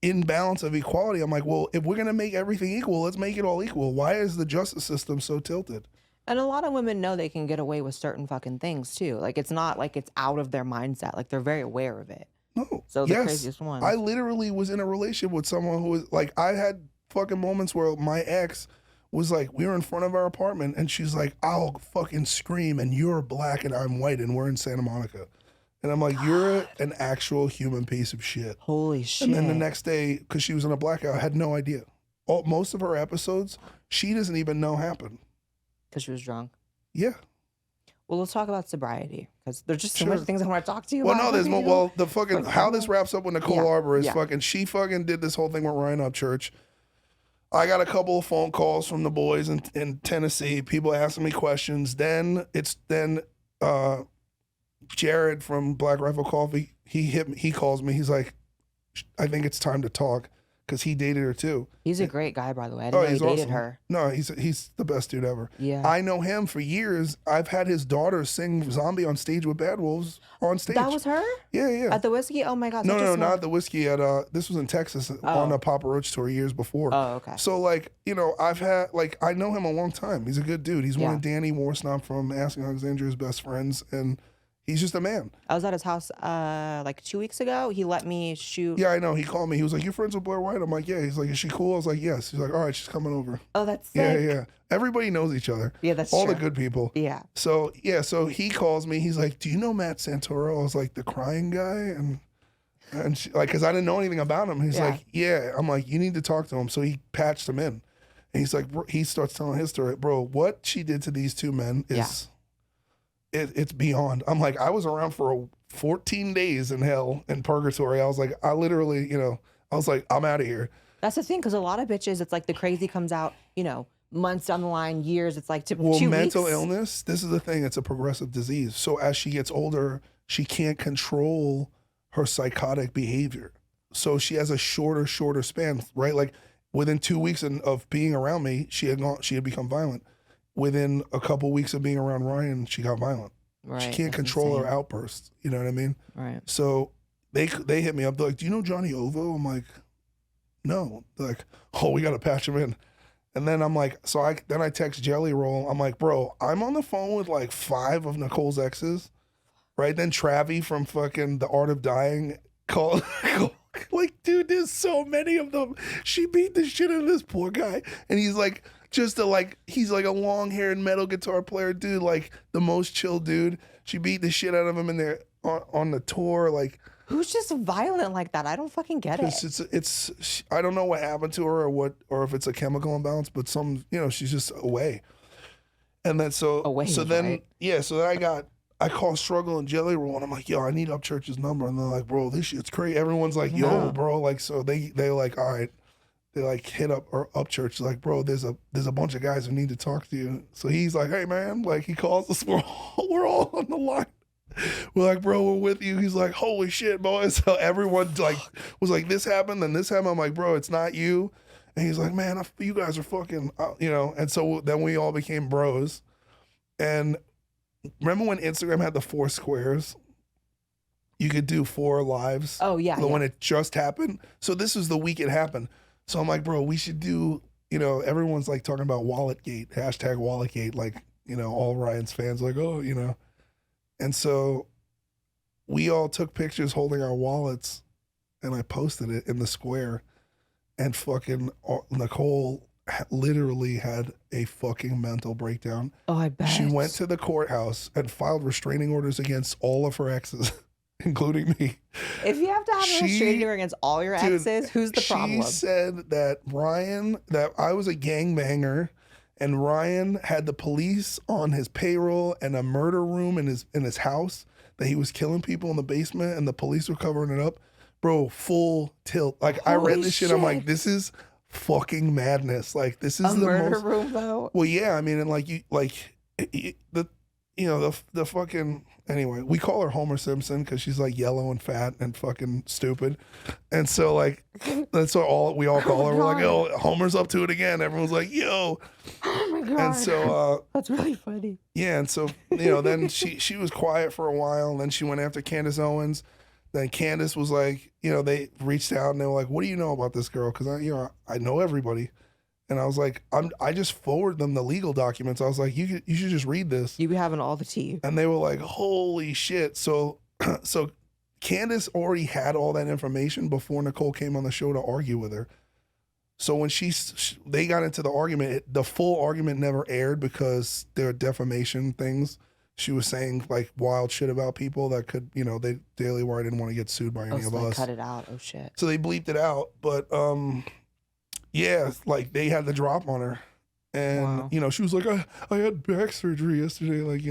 imbalance of equality. I'm like, well, if we're going to make everything equal, let's make it all equal. Why is the justice system so tilted? And a lot of women know they can get away with certain fucking things too. Like, it's not like it's out of their mindset. Like, they're very aware of it. No. So the craziest one. I literally was in a relationship with someone who was like, I had fucking moments where my ex was like, we were in front of our apartment and she's like, I'll fucking scream and you're black and I'm white and we're in Santa Monica. And I'm like, you're an actual human piece of shit. Holy shit. And then the next day, because she was in a blackout, I had no idea. Most of her episodes, she doesn't even know happened. Because she was drunk? Yeah. Well, let's talk about sobriety, because there's just so much things I want to talk to you about. Well, no, there's more. Well, the fucking, how this wraps up with Nicole Arbour is fucking, she fucking did this whole thing with Ryan Upchurch. I got a couple of phone calls from the boys in Tennessee, people asking me questions. Then Jared from Black Rifle Coffee, he calls me. He's like, I think it's time to talk, because he dated her too. He's a great guy, by the way. I didn't know he dated her. No, he's the best dude ever. Yeah. I know him for years. I've had his daughter sing Zombie on stage with Bad Wolves on stage. That was her? Yeah. At the Whiskey? Oh my God. No, not at the Whiskey. This was in Texas on a Papa Roach tour years before. Oh, okay. So like, you know, I know him a long time. He's a good dude. He's one of Danny Warsnop from Asking Alexandria's best friends, and He's just a man. I was at his house like 2 weeks ago. He let me shoot. Yeah, I know. He called me. He was like, "You friends with Blaire White?" I'm like, "Yeah." He's like, "Is she cool?" I was like, "Yes." He's like, "All right, she's coming over." Oh, that's Yeah, sick. yeah. Everybody knows each other. Yeah, that's all true. the good people. Yeah. So yeah, so he calls me. He's like, "Do you know Matt Santoro?" I was like, "The crying guy," and she, like, cause I didn't know anything about him. He's like, "Yeah." I'm like, "You need to talk to him." So he patched him in, and he's like, he starts telling his story, bro. What she did to these two men is, it's beyond. I'm like, I was around for 14 days in hell in purgatory. I was like, I literally, I was like, I'm out of here. That's the thing, because a lot of bitches, it's like the crazy comes out, months down the line, years. It's like 2 weeks. Mental illness, this is the thing. It's a progressive disease. So as she gets older, she can't control her psychotic behavior. So she has a shorter span, right? Like within 2 weeks of being around me, she had become violent. Within a couple weeks of being around Ryan, she got violent. Right, she can't control her outbursts. You know what I mean? Right. So they hit me up. They're like, "Do you know Johnny Ovo?" I'm like, "No." They're like, "Oh, we got to patch him in." And then I'm like, then I text Jelly Roll. I'm like, "Bro, I'm on the phone with like 5 of Nicole's exes." Right? Then Travi from fucking The Art of Dying called. Like, dude, there's so many of them. She beat the shit out of this poor guy. And he's like, he's like a long-haired metal guitar player, dude, like the most chill dude. She beat the shit out of him in there on the tour. Like, who's just violent like that? I don't fucking get it. It's I don't know what happened to her or if it's a chemical imbalance, but she's just away. And then so then I call Struggle and Jelly Roll, and I'm like, "Yo, I need Upchurch's number." And they're like, "Bro, this shit's crazy." Everyone's like, "Yo, bro," like, so they like, "All right." They like hit up Upchurch, like, "Bro, there's a bunch of guys who need to talk to you." So he's like, "Hey man," like he calls us, we're all on the line. We're like, "Bro, we're with you." He's like, "Holy shit, boys." So everyone like was like, "This happened, then this happened." I'm like, "Bro, it's not you." And he's like, "Man, you guys are fucking," And so then we all became bros. And remember when Instagram had the 4 squares? You could do 4 lives. Oh yeah. When it just happened. So this was the week it happened. So I'm like, "Bro, we should do," everyone's like talking about Walletgate, #Walletgate, like, all Ryan's fans like, "Oh," And so we all took pictures holding our wallets, and I posted it in the square, and fucking Nicole literally had a fucking mental breakdown. Oh, I bet. She went to the courthouse and filed restraining orders against all of her exes, including me. If you have to have a restraining order against all your exes, who's the problem? She said that that I was a gangbanger, and Ryan had the police on his payroll and a murder room in his house, that he was killing people in the basement and the police were covering it up. Bro, full tilt. Like, I read this shit. I'm like, this is fucking madness. Like, this is the murder room though. Well, yeah, I mean, and the fucking, anyway, we call her Homer Simpson because she's like yellow and fat and fucking stupid, and so like that's what we all call her. We're like, "Oh, Homer's up to it again." Everyone's like, "Yo." Oh my god. And so that's really funny. Yeah, and so then she was quiet for a while, and then she went after Candace Owens. Then Candace was like, they reached out and they were like, "What do you know about this girl?" Because I know everybody. And I was like, I just forwarded them the legal documents. I was like, you should just read this. You be having all the tea. And they were like, "Holy shit." So Candace already had all that information before Nicole came on the show to argue with her. So when they got into the argument, the full argument never aired because there are defamation things. She was saying like wild shit about people that could, Daily Wire didn't want to get sued by any of us. Cut it out. Oh shit. So they bleeped it out. But yeah, like they had the drop on her. And, she was like, I had back surgery yesterday. Like,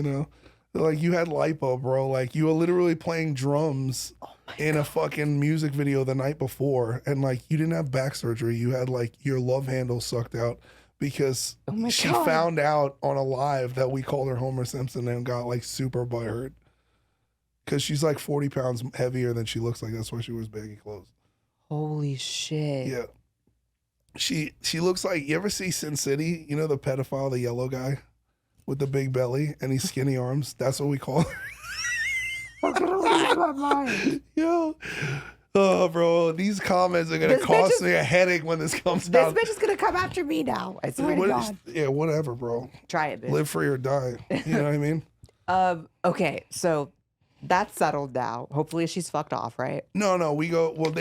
like you had lipo, bro. Like you were literally playing drums in a fucking music video the night before. And like, you didn't have back surgery. You had like your love handle sucked out because she found out on a live that we called her Homer Simpson and got like super butthurt. Cause she's like 40 pounds heavier than she looks like. That's why she wears baggy clothes. Holy shit. Yeah. She looks like, you ever see Sin City? You know the pedophile, the yellow guy with the big belly and he's skinny arms? That's what we call her. I'm gonna lose my mind. Yo. Oh, bro, these comments are gonna cost me a headache when this comes out. This bitch is gonna come after me now. I swear to God. Yeah, whatever, bro. Try it, bitch. Live free or die. You know what I mean? Okay, so That's settled now. Hopefully she's fucked off, right? No, we go, well,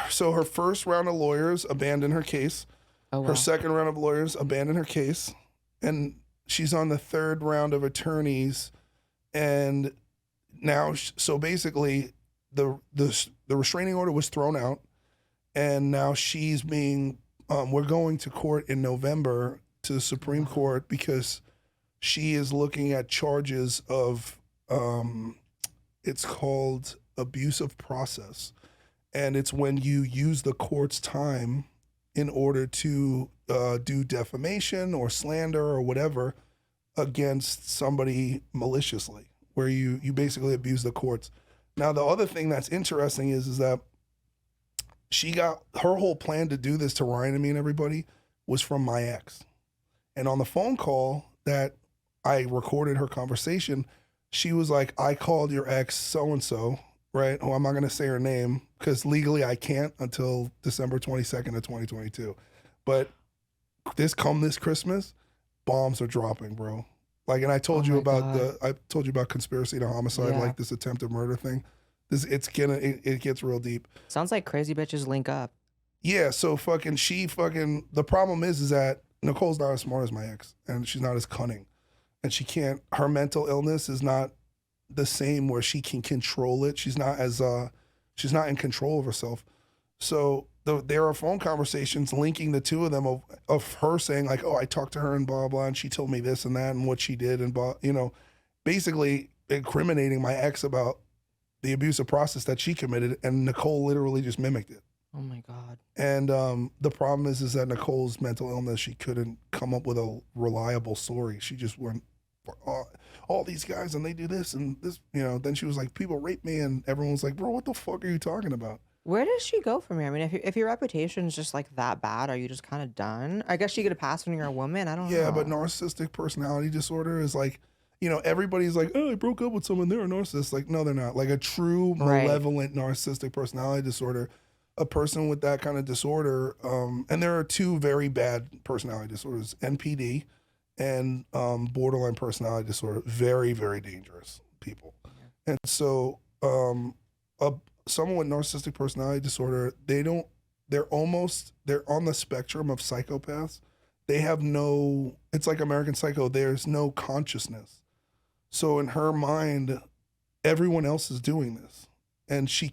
so her first round of lawyers abandoned her case. Oh, Her wow. second round of lawyers abandoned her case. And she's on the third round of attorneys. And now, so basically, the restraining order was thrown out. And now she's being, we're going to court in November to the Supreme Court because she is looking at charges of, it's called abusive process. And it's when you use the court's time in order to do defamation or slander or whatever against somebody maliciously, where you basically abuse the courts. Now, the other thing that's interesting is that she got, her whole plan to do this to Ryan and me and everybody was from my ex. And on the phone call that I recorded her conversation, she was like, I called your ex so-and-so, right? Oh, I'm not going to say her name because legally I can't until December 22nd of 2022. But this Christmas, bombs are dropping, bro. Like, and I told you about I told you about conspiracy to homicide, like this attempted murder thing. It gets real deep. Sounds like crazy bitches link up. Yeah, so the problem is that Nicole's not as smart as my ex, and she's not as cunning. And her mental illness is not the same where she can control it. She's not in control of herself. So there are phone conversations linking the two of them of her saying like, oh, I talked to her and blah, blah, and she told me this and that and what she did and blah, basically incriminating my ex about the abusive process that she committed, and Nicole literally just mimicked it. Oh my God. And the problem is that Nicole's mental illness, she couldn't come up with a reliable story. She just went, all these guys and they do this and this, then she was like, people rape me, and everyone was like, bro, what the fuck are you talking about? Where does she go from here? I mean, if your reputation is just like that bad, are you just kind of done? I guess she get a pass when you're a woman. I don't know. Yeah, but narcissistic personality disorder is like, everybody's like, oh, I broke up with someone, they're a narcissist. Like, no, they're not. Like a true malevolent narcissistic personality disorder, a person with that kind of disorder, and there are two very bad personality disorders, NPD and borderline personality disorder, very, very dangerous people. And so someone with narcissistic personality disorder, they're on the spectrum of psychopaths. They have it's like American Psycho, there's no consciousness. So in her mind, everyone else is doing this. And she's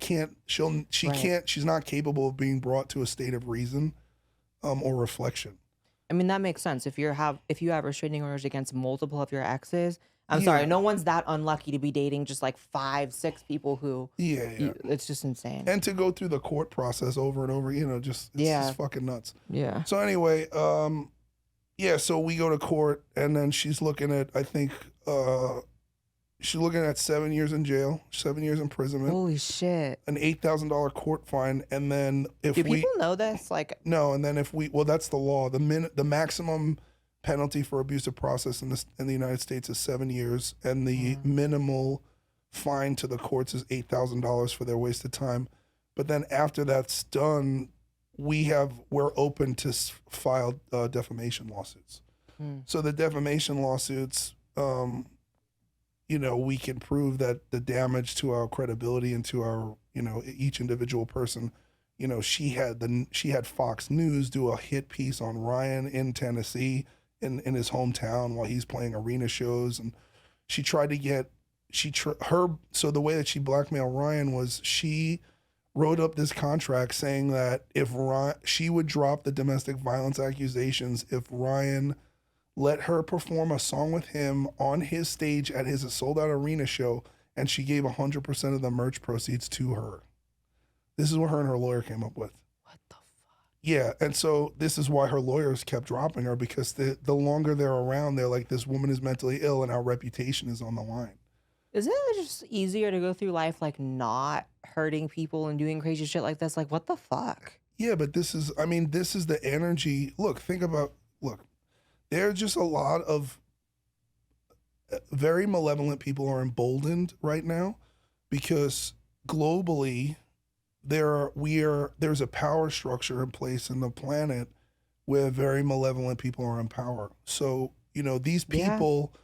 not capable of being brought to a state of reason or reflection. I mean, that makes sense. If you have restraining orders against multiple of your exes, I'm sorry, no one's that unlucky to be dating just like 5, 6 people who. It's just insane. And to go through the court process over and over, it's just fucking nuts. Yeah. So anyway, so we go to court, and then she's looking at, I think, she's looking at 7 years in jail, 7 years imprisonment. Holy shit. An $8,000 court fine, and then Do people know this? Like, no, and then that's the law. The maximum penalty for abusive process in the United States is 7 years, and the minimal fine to the courts is $8,000 for their wasted time. But then after that's done, we're open to file defamation lawsuits. So the defamation lawsuits, we can prove that the damage to our credibility and to our, each individual person, she had Fox News do a hit piece on Ryan in Tennessee, in his hometown while he's playing arena shows. And she tried to get, so the way that she blackmailed Ryan was she wrote up this contract saying that she would drop the domestic violence accusations if Ryan let her perform a song with him on his stage at his sold-out arena show, and she gave 100% of the merch proceeds to her. This is what her and her lawyer came up with. What the fuck? Yeah, and so this is why her lawyers kept dropping her, because the longer they're around, they're like, this woman is mentally ill and our reputation is on the line. Isn't it just easier to go through life like not hurting people and doing crazy shit like this? Like, what the fuck? Yeah, but this is the energy. Look, there's just a lot of very malevolent people are emboldened right now because globally there's a power structure in place in the planet where very malevolent people are in power. So, these people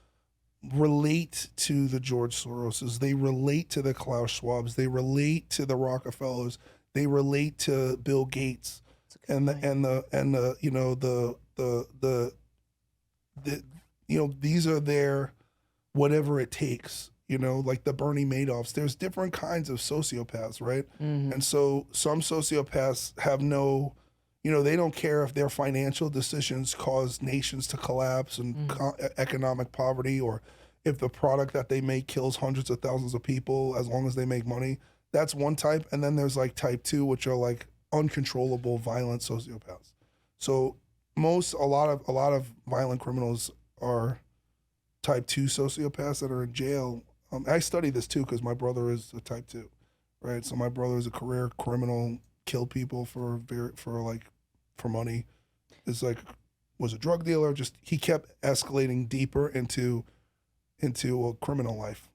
relate to the George Soroses. They relate to the Klaus Schwabs. They relate to the Rockefellers. They relate to Bill Gates and the you know the you know, these are their whatever it takes, you know, like the Bernie Madoffs. There's different kinds of sociopaths, right? And so some sociopaths have no, you know, they don't care if their financial decisions cause nations to collapse and economic poverty, or if the product that they make kills hundreds of thousands of people, as long as they make money. That's one type. And then there's like type 2, which are like uncontrollable, violent sociopaths. So a lot of violent criminals are type 2 sociopaths that are in jail. I study this too because my brother is a type 2, right? So my brother is a career criminal, killed people for money. Is like, was a drug dealer. Just he kept escalating deeper into a criminal life.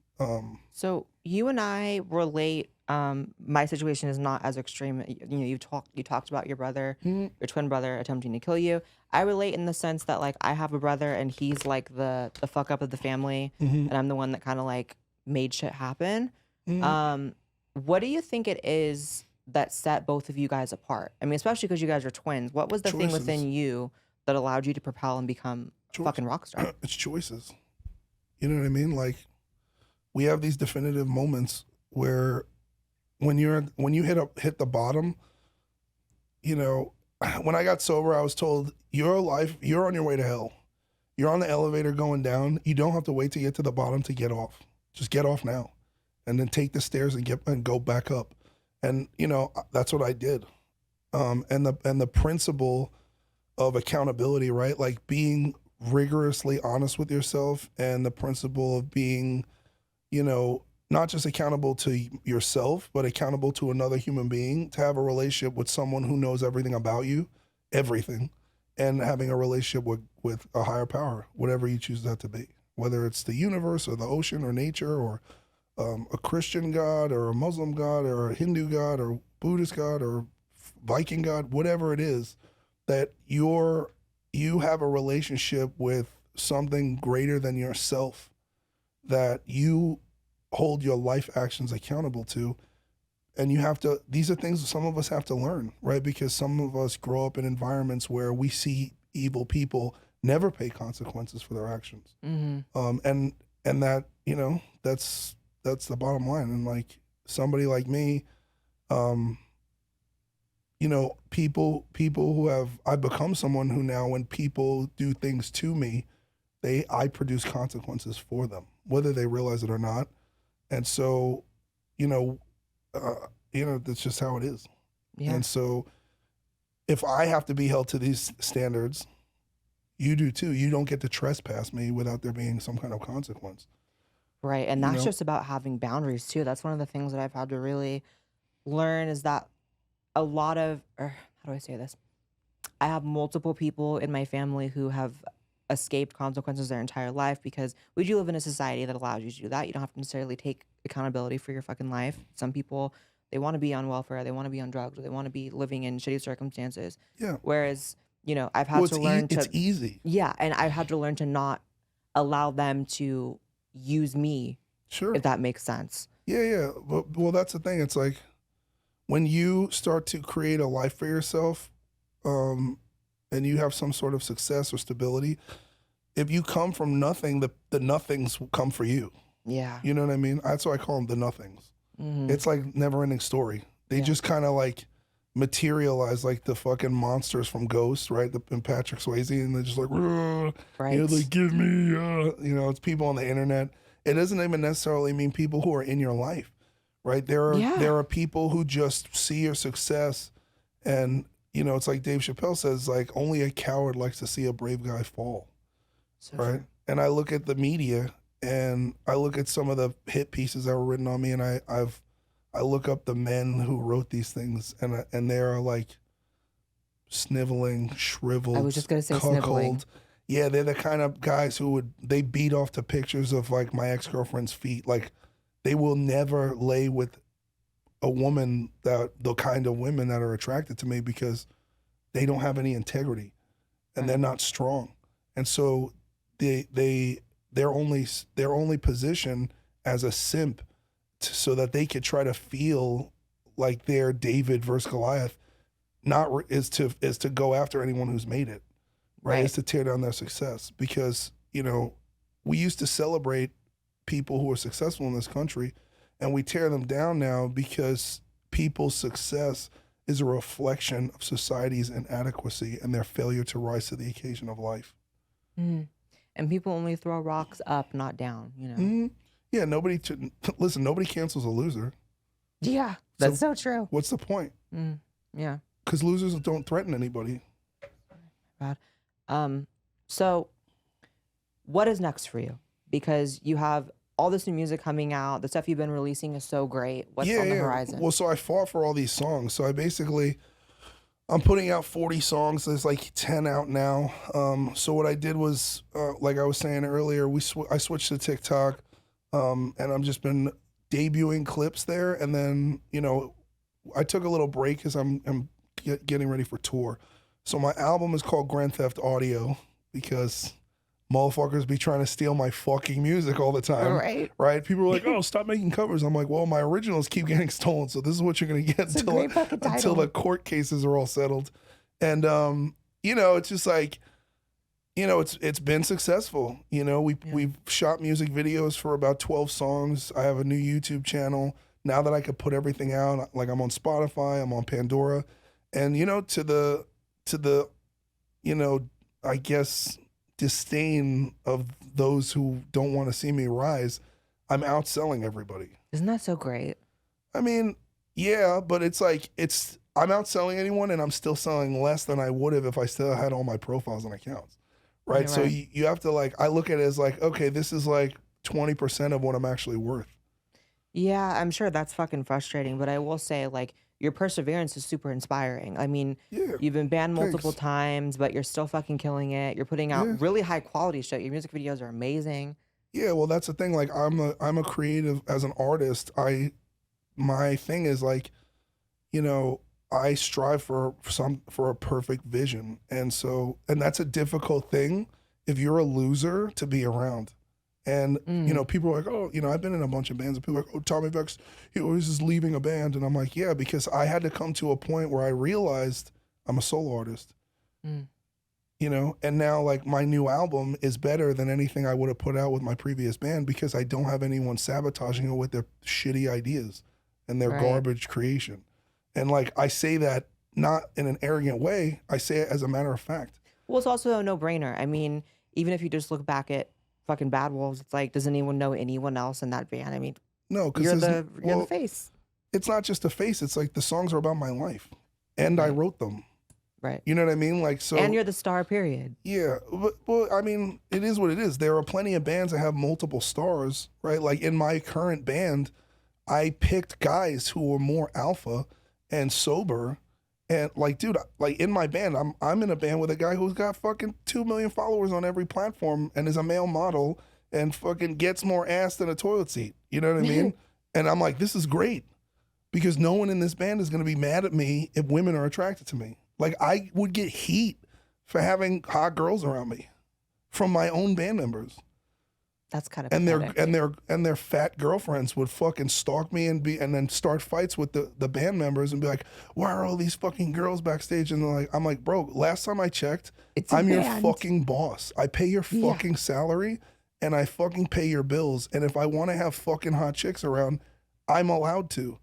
So you and I relate. My situation is not as extreme. You know, you talked about your brother, your twin brother attempting to kill you. I relate in the sense that like I have a brother and he's like the fuck up of the family, and I'm the one that kind of like made shit happen. What do you think it is that set both of you guys apart? I mean, especially because you guys are twins. What was the thing within you that allowed you to propel and become a fucking rock star? It's choices. You know what I mean? Like, we have these definitive moments where when you hit the bottom, you know, when I got sober, I was told, you're on your way to hell. You're on the elevator going down. You don't have to wait to get to the bottom to get off. Just get off now. And then take the stairs and go back up. And, you know, that's what I did. And the principle of accountability, right? Like being rigorously honest with yourself, and the principle of being, you know, not just accountable to yourself, but accountable to another human being, to have a relationship with someone who knows everything about you, everything, and having a relationship with a higher power, whatever you choose that to be, whether it's the universe or the ocean or nature or a Christian God or a Muslim God or a Hindu God or Buddhist God or Viking God, whatever it is, that you have a relationship with something greater than yourself, that you hold your life actions accountable to. And you have to, these are things some of us have to learn, right? Because some of us grow up in environments where we see evil people never pay consequences for their actions. And that, you know, that's the bottom line. And like somebody like me, you know, people who I've become someone who now, when people do things to me, I produce consequences for them, whether they realize it or not. And so, you know, that's just how it is. Yeah. And so if I have to be held to these standards, you do too. You don't get to trespass me without there being some kind of consequence. Right. And that's just about having boundaries too. That's one of the things that I've had to really learn, is that a lot of, or how do I say this? I have multiple people in my family who have escaped consequences their entire life, because we do live in a society that allows you to do that. You don't have to necessarily take accountability for your fucking life. Some people, they want to be on welfare, they want to be on drugs, or they want to be living in shitty circumstances. Yeah. Whereas, you know, I've had to learn to... It's easy. Yeah, and I've had to learn to not allow them to use me, if that makes sense. Yeah. Well, that's the thing. It's like, when you start to create a life for yourself, and you have some sort of success or stability, if you come from nothing, the nothings will come for you. Yeah. You know what I mean? That's why I call them the nothings. It's like never-ending story. They just kind of like materialize like the fucking monsters from Ghost, right? And Patrick Swayze, and they're just like, right. You know, like, give me, you know, it's people on the internet. It doesn't even necessarily mean people who are in your life, right? There are people who just see your success, and you know, it's like Dave Chappelle says, like, only a coward likes to see a brave guy fall, right? True. And I look at the media, and I look at some of the hit pieces that were written on me, and I look up the men who wrote these things, and they are like sniveling, shriveled, I was just gonna say sniveling. Yeah, they're the kind of guys who they beat off to pictures of like my ex-girlfriend's feet. Like, they will never lay with a woman, the kind of women that are attracted to me, because they don't have any integrity and they're not strong. And so they their only position as a simp so that they could try to feel like they're David versus Goliath, is to go after anyone who's made it, right? Is to tear down their success, because we used to celebrate people who are successful in this country, and we tear them down now because people's success is a reflection of society's inadequacy and their failure to rise to the occasion of life. Mm. And people only throw rocks up, not down, Mm-hmm. Yeah, nobody cancels a loser. Yeah, that's so true. What's the point? Yeah. Because losers don't threaten anybody. Bad. So what is next for you? Because you have all this new music coming out. The stuff you've been releasing is so great. What's on the horizon? Well, so I fought for all these songs. So I'm putting out 40 songs. There's like 10 out now. So what I did was, like I was saying earlier, I switched to TikTok, and I've just been debuting clips there. And then, I took a little break because I'm getting ready for tour. So my album is called Grand Theft Audio because motherfuckers be trying to steal my fucking music all the time. Right? People are like, oh, stop making covers. I'm like, well, my originals keep getting stolen, so this is what you're going to get until the court cases are all settled. And, it's just like, it's been successful. We've shot music videos for about 12 songs. I have a new YouTube channel. Now that I could put everything out, like I'm on Spotify, I'm on Pandora. And, to the I guess, disdain of those who don't want to see me rise, I'm outselling everybody. Isn't that so great? I mean, yeah, but it's like, I'm outselling anyone and I'm still selling less than I would have if I still had all my profiles and accounts. Right? So you have to I look at it as like, okay, this is like 20% of what I'm actually worth. Yeah, I'm sure that's fucking frustrating, but I will say, your perseverance is super inspiring. I mean, you've been banned multiple times, but you're still fucking killing it. You're putting out really high quality shit. Your music videos are amazing. Yeah, well, that's the thing. Like, I'm a creative as an artist. My thing is I strive for a perfect vision, and that's a difficult thing if you're a loser to be around. And, people are like, oh, I've been in a bunch of bands and people are like, oh, Tommy Vext, he always is leaving a band. And I'm like, yeah, because I had to come to a point where I realized I'm a solo artist, and now my new album is better than anything I would have put out with my previous band because I don't have anyone sabotaging it with their shitty ideas and their garbage creation. And I say that not in an arrogant way. I say it as a matter of fact. Well, it's also a no-brainer. I mean, even if you just look back at fucking Bad Wolves, it's like, does anyone know anyone else in that band? I mean, no, because you're the face. It's not just a face. It's like the songs are about my life, and I wrote them. Right. You know what I mean? And you're the star. Period. Yeah, but well, I mean, it is what it is. There are plenty of bands that have multiple stars, right? Like in my current band, I picked guys who were more alpha and sober. And dude, in my band, I'm in a band with a guy who's got fucking 2 million followers on every platform and is a male model and fucking gets more ass than a toilet seat. You know what I mean? And I'm like, this is great because no one in this band is going to be mad at me if women are attracted to me. I would get heat for having hot girls around me from my own band members. That's kind of and their fat girlfriends would fucking stalk me and then start fights with the band members and be like, why are all these fucking girls backstage? And I'm like, bro, last time I checked, I'm your fucking boss. I pay your fucking salary and I fucking pay your bills. And if I want to have fucking hot chicks around, I'm allowed to.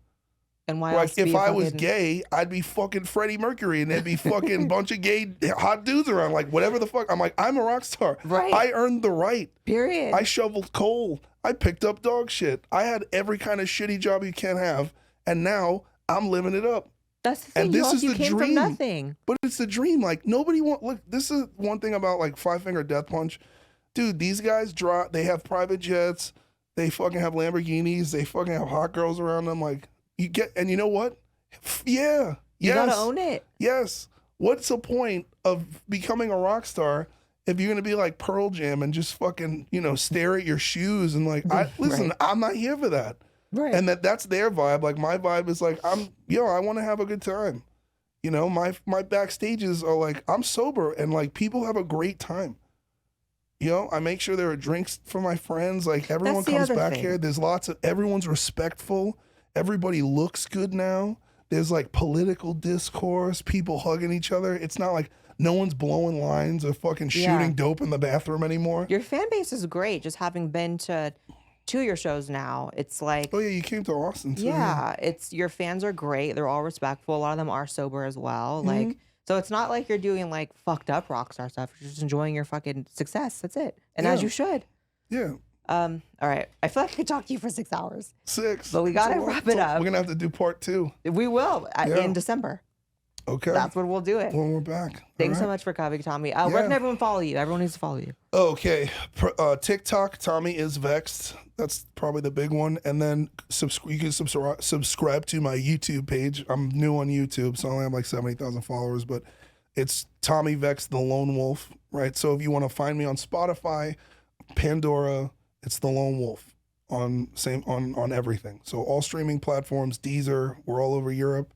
And why else if I was gay, I'd be fucking Freddie Mercury and there'd be fucking bunch of gay hot dudes around, whatever the fuck. I'm like, I'm a rock star. Right. I earned the right. Period. I shoveled coal. I picked up dog shit. I had every kind of shitty job you can have, and now I'm living it up. That's the thing. And this is the dream. From nothing. But it's the dream. Nobody look, this is one thing about Five Finger Death Punch. Dude, these guys they have private jets. They fucking have Lamborghinis. They fucking have hot girls around them. And you know what? Yeah. You gotta own it. Yes. What's the point of becoming a rock star if you're gonna be like Pearl Jam and just fucking, stare at your shoes and listen, I'm not here for that. Right. And that's their vibe. My vibe is I want to have a good time. My backstages are I'm sober and people have a great time. You know, I make sure there are drinks for my friends. Like everyone the comes other back thing. here. There's everyone's respectful. Everybody looks good now. There's like political discourse, people hugging each other. It's not like no one's blowing lines or fucking shooting dope in the bathroom anymore. Your fan base is great. Just having been to your shows now, it's like, Oh yeah, you came to Austin too. yeah, it's your fans are great. They're all respectful. A lot of them are sober as well. Like, so it's not like you're doing like fucked up rock star stuff. You're just enjoying your fucking success. That's it. And as you should. Yeah. All right. I feel like I could talk to you for 6 hours. 6. But we gotta wrap it up. We're gonna have to do part 2. We will in December. Okay. That's when we'll do it. When we're back. Thanks so much for coming, Tommy. Where can everyone follow you? Everyone needs to follow you. Okay. TikTok, Tommy is Vext. That's probably the big one. And then you can subscribe to my YouTube page. I'm new on YouTube, so I only have like 70,000 followers, but it's Tommy Vext, the Lone Wolf, right? So if you want to find me on Spotify, Pandora, it's the Lone Wolf on everything. So all streaming platforms, Deezer, we're all over Europe.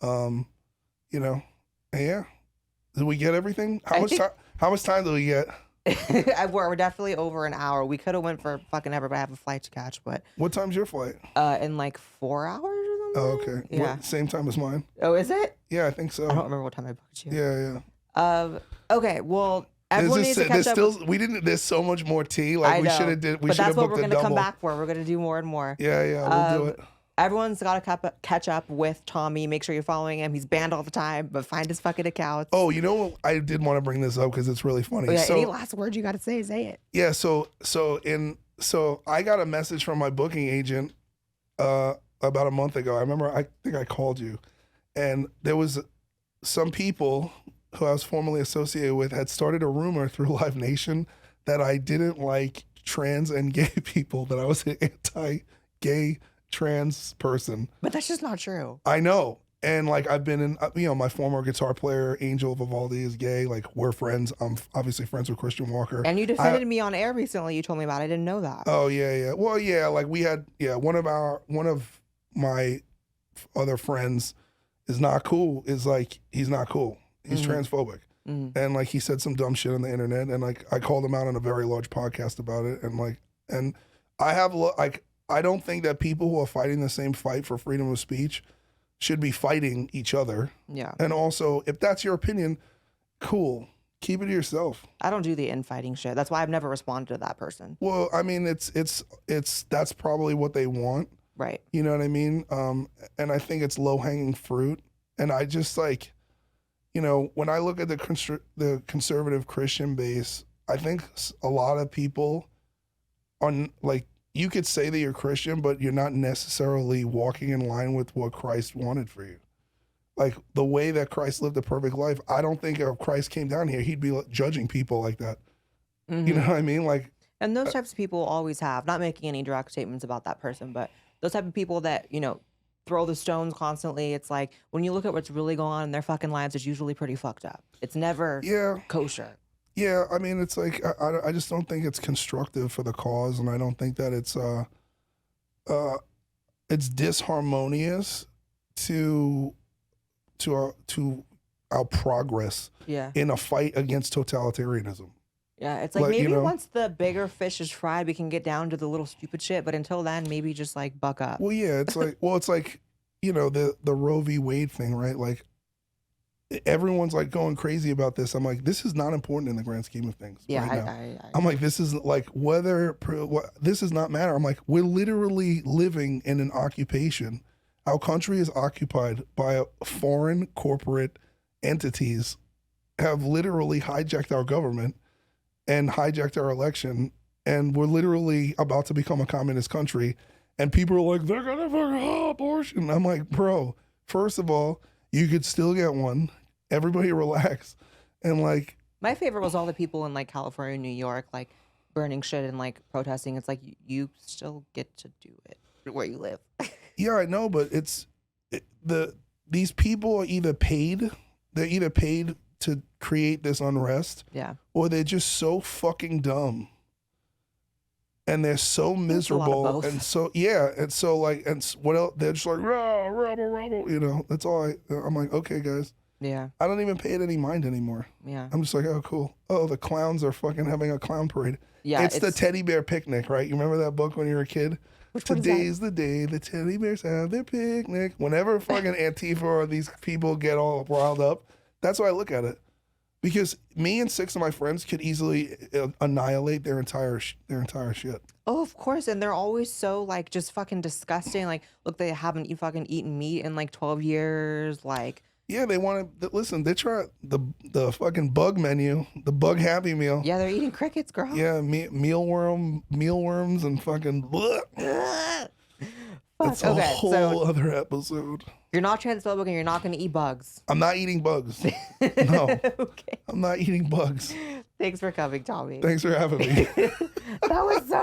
You know, yeah. Did we get everything? How much time did we get? We're definitely over an hour. We could have went for fucking ever, but I have a flight to catch. But what time's your flight? In like 4 hours or something. Oh, okay. Yeah. Same time as mine. Oh, is it? Yeah, I think so. I don't remember what time I booked you. Yeah. Okay. Well, everyone needs to catch up. There's so much more tea. Like we should have did. We but should have that's what booked we're a gonna double. come back for. We're gonna do more and more. Yeah, we'll do it. Everyone's got to catch up with Tommy. Make sure you're following him. He's banned all the time, but find his fucking accounts. Oh, you know what? I did want to bring this up because it's really funny. Yeah, any last words you got to say it. Yeah. So I got a message from my booking agent about a month ago. I think I called you, and there was some people who I was formerly associated with had started a rumor through Live Nation that I didn't like trans and gay people, that I was an anti-gay trans person. But that's just not true. I know. And like I've been in, my former guitar player, Angel Vivaldi, is gay. Like we're friends. I'm obviously friends with Christian Walker. And you defended me on air recently. You told me about it. I didn't know that. Oh yeah. Well, yeah, like we had, one of my other friends is not cool. Is like, he's not cool. He's transphobic. And like he said some dumb shit on the internet, and like I called him out on a very large podcast about it. And I don't think that people who are fighting the same fight for freedom of speech should be fighting each other. Yeah. And also, if that's your opinion, cool. Keep it to yourself. I don't do the infighting shit. That's why I've never responded to that person. Well, I mean, that's probably what they want. Right. You know what I mean? And I think it's low-hanging fruit. And I just like, when I look at the conservative Christian base, I think a lot of people are like, you could say that you're Christian, but you're not necessarily walking in line with what Christ wanted for you. Like the way that Christ lived a perfect life, I don't think if Christ came down here, he'd be judging people like that. You know what I mean? Like, and those types of people always have, not making any direct statements about that person, but those type of people that, throw the stones constantly. It's like, when you look at what's really going on in their fucking lives, it's usually pretty fucked up. It's never kosher. Yeah, I mean, it's like I just don't think it's constructive for the cause, and I don't think that it's disharmonious to our progress in a fight against totalitarianism. Yeah, it's like maybe once the bigger fish is fried, we can get down to the little stupid shit. But until then, maybe just like buck up. Well, yeah, it's like the Roe v. Wade thing, right? Like, everyone's like going crazy about this. I'm like, this is not important in the grand scheme of things. Yeah, right now. I'm like, this is like this does not matter. I'm like, we're literally living in an occupation. Our country is occupied by foreign corporate entities, have literally hijacked our government and hijacked our election, and we're literally about to become a communist country. And people are like, they're gonna fucking abortion. I'm like, bro, first of all, you could still get one. Everybody relax. And like, my favorite was all the people in like California, New York, like burning shit and like protesting. It's like, you still get to do it where you live. Yeah, I know, but these people are either paid to create this unrest, or they're just so fucking dumb. And they're so miserable, and so what else? They're just like rebel. That's all. I'm like, okay, guys. Yeah. I don't even pay it any mind anymore. Yeah. I'm just like, oh, cool. Oh, the clowns are fucking having a clown parade. Yeah. It's the teddy bear picnic, right? You remember that book when you were a kid? Which one is Today's the day the teddy bears have their picnic. Whenever fucking Antifa or these people get all riled up, that's why I look at it. Because me and 6 of my friends could easily annihilate their entire shit. Oh, of course. And they're always so like just fucking disgusting. Like, look, they haven't fucking eaten meat in like 12 years. Like, yeah, they want to listen. They try the fucking bug menu, the bug happy meal. yeah, they're eating crickets, girl. Yeah, mealworms and fucking. That's a whole other episode. You're not transphobic and you're not going to eat bugs. I'm not eating bugs. No. Okay. I'm not eating bugs. Thanks for coming, Tommy. Thanks for having me. That was so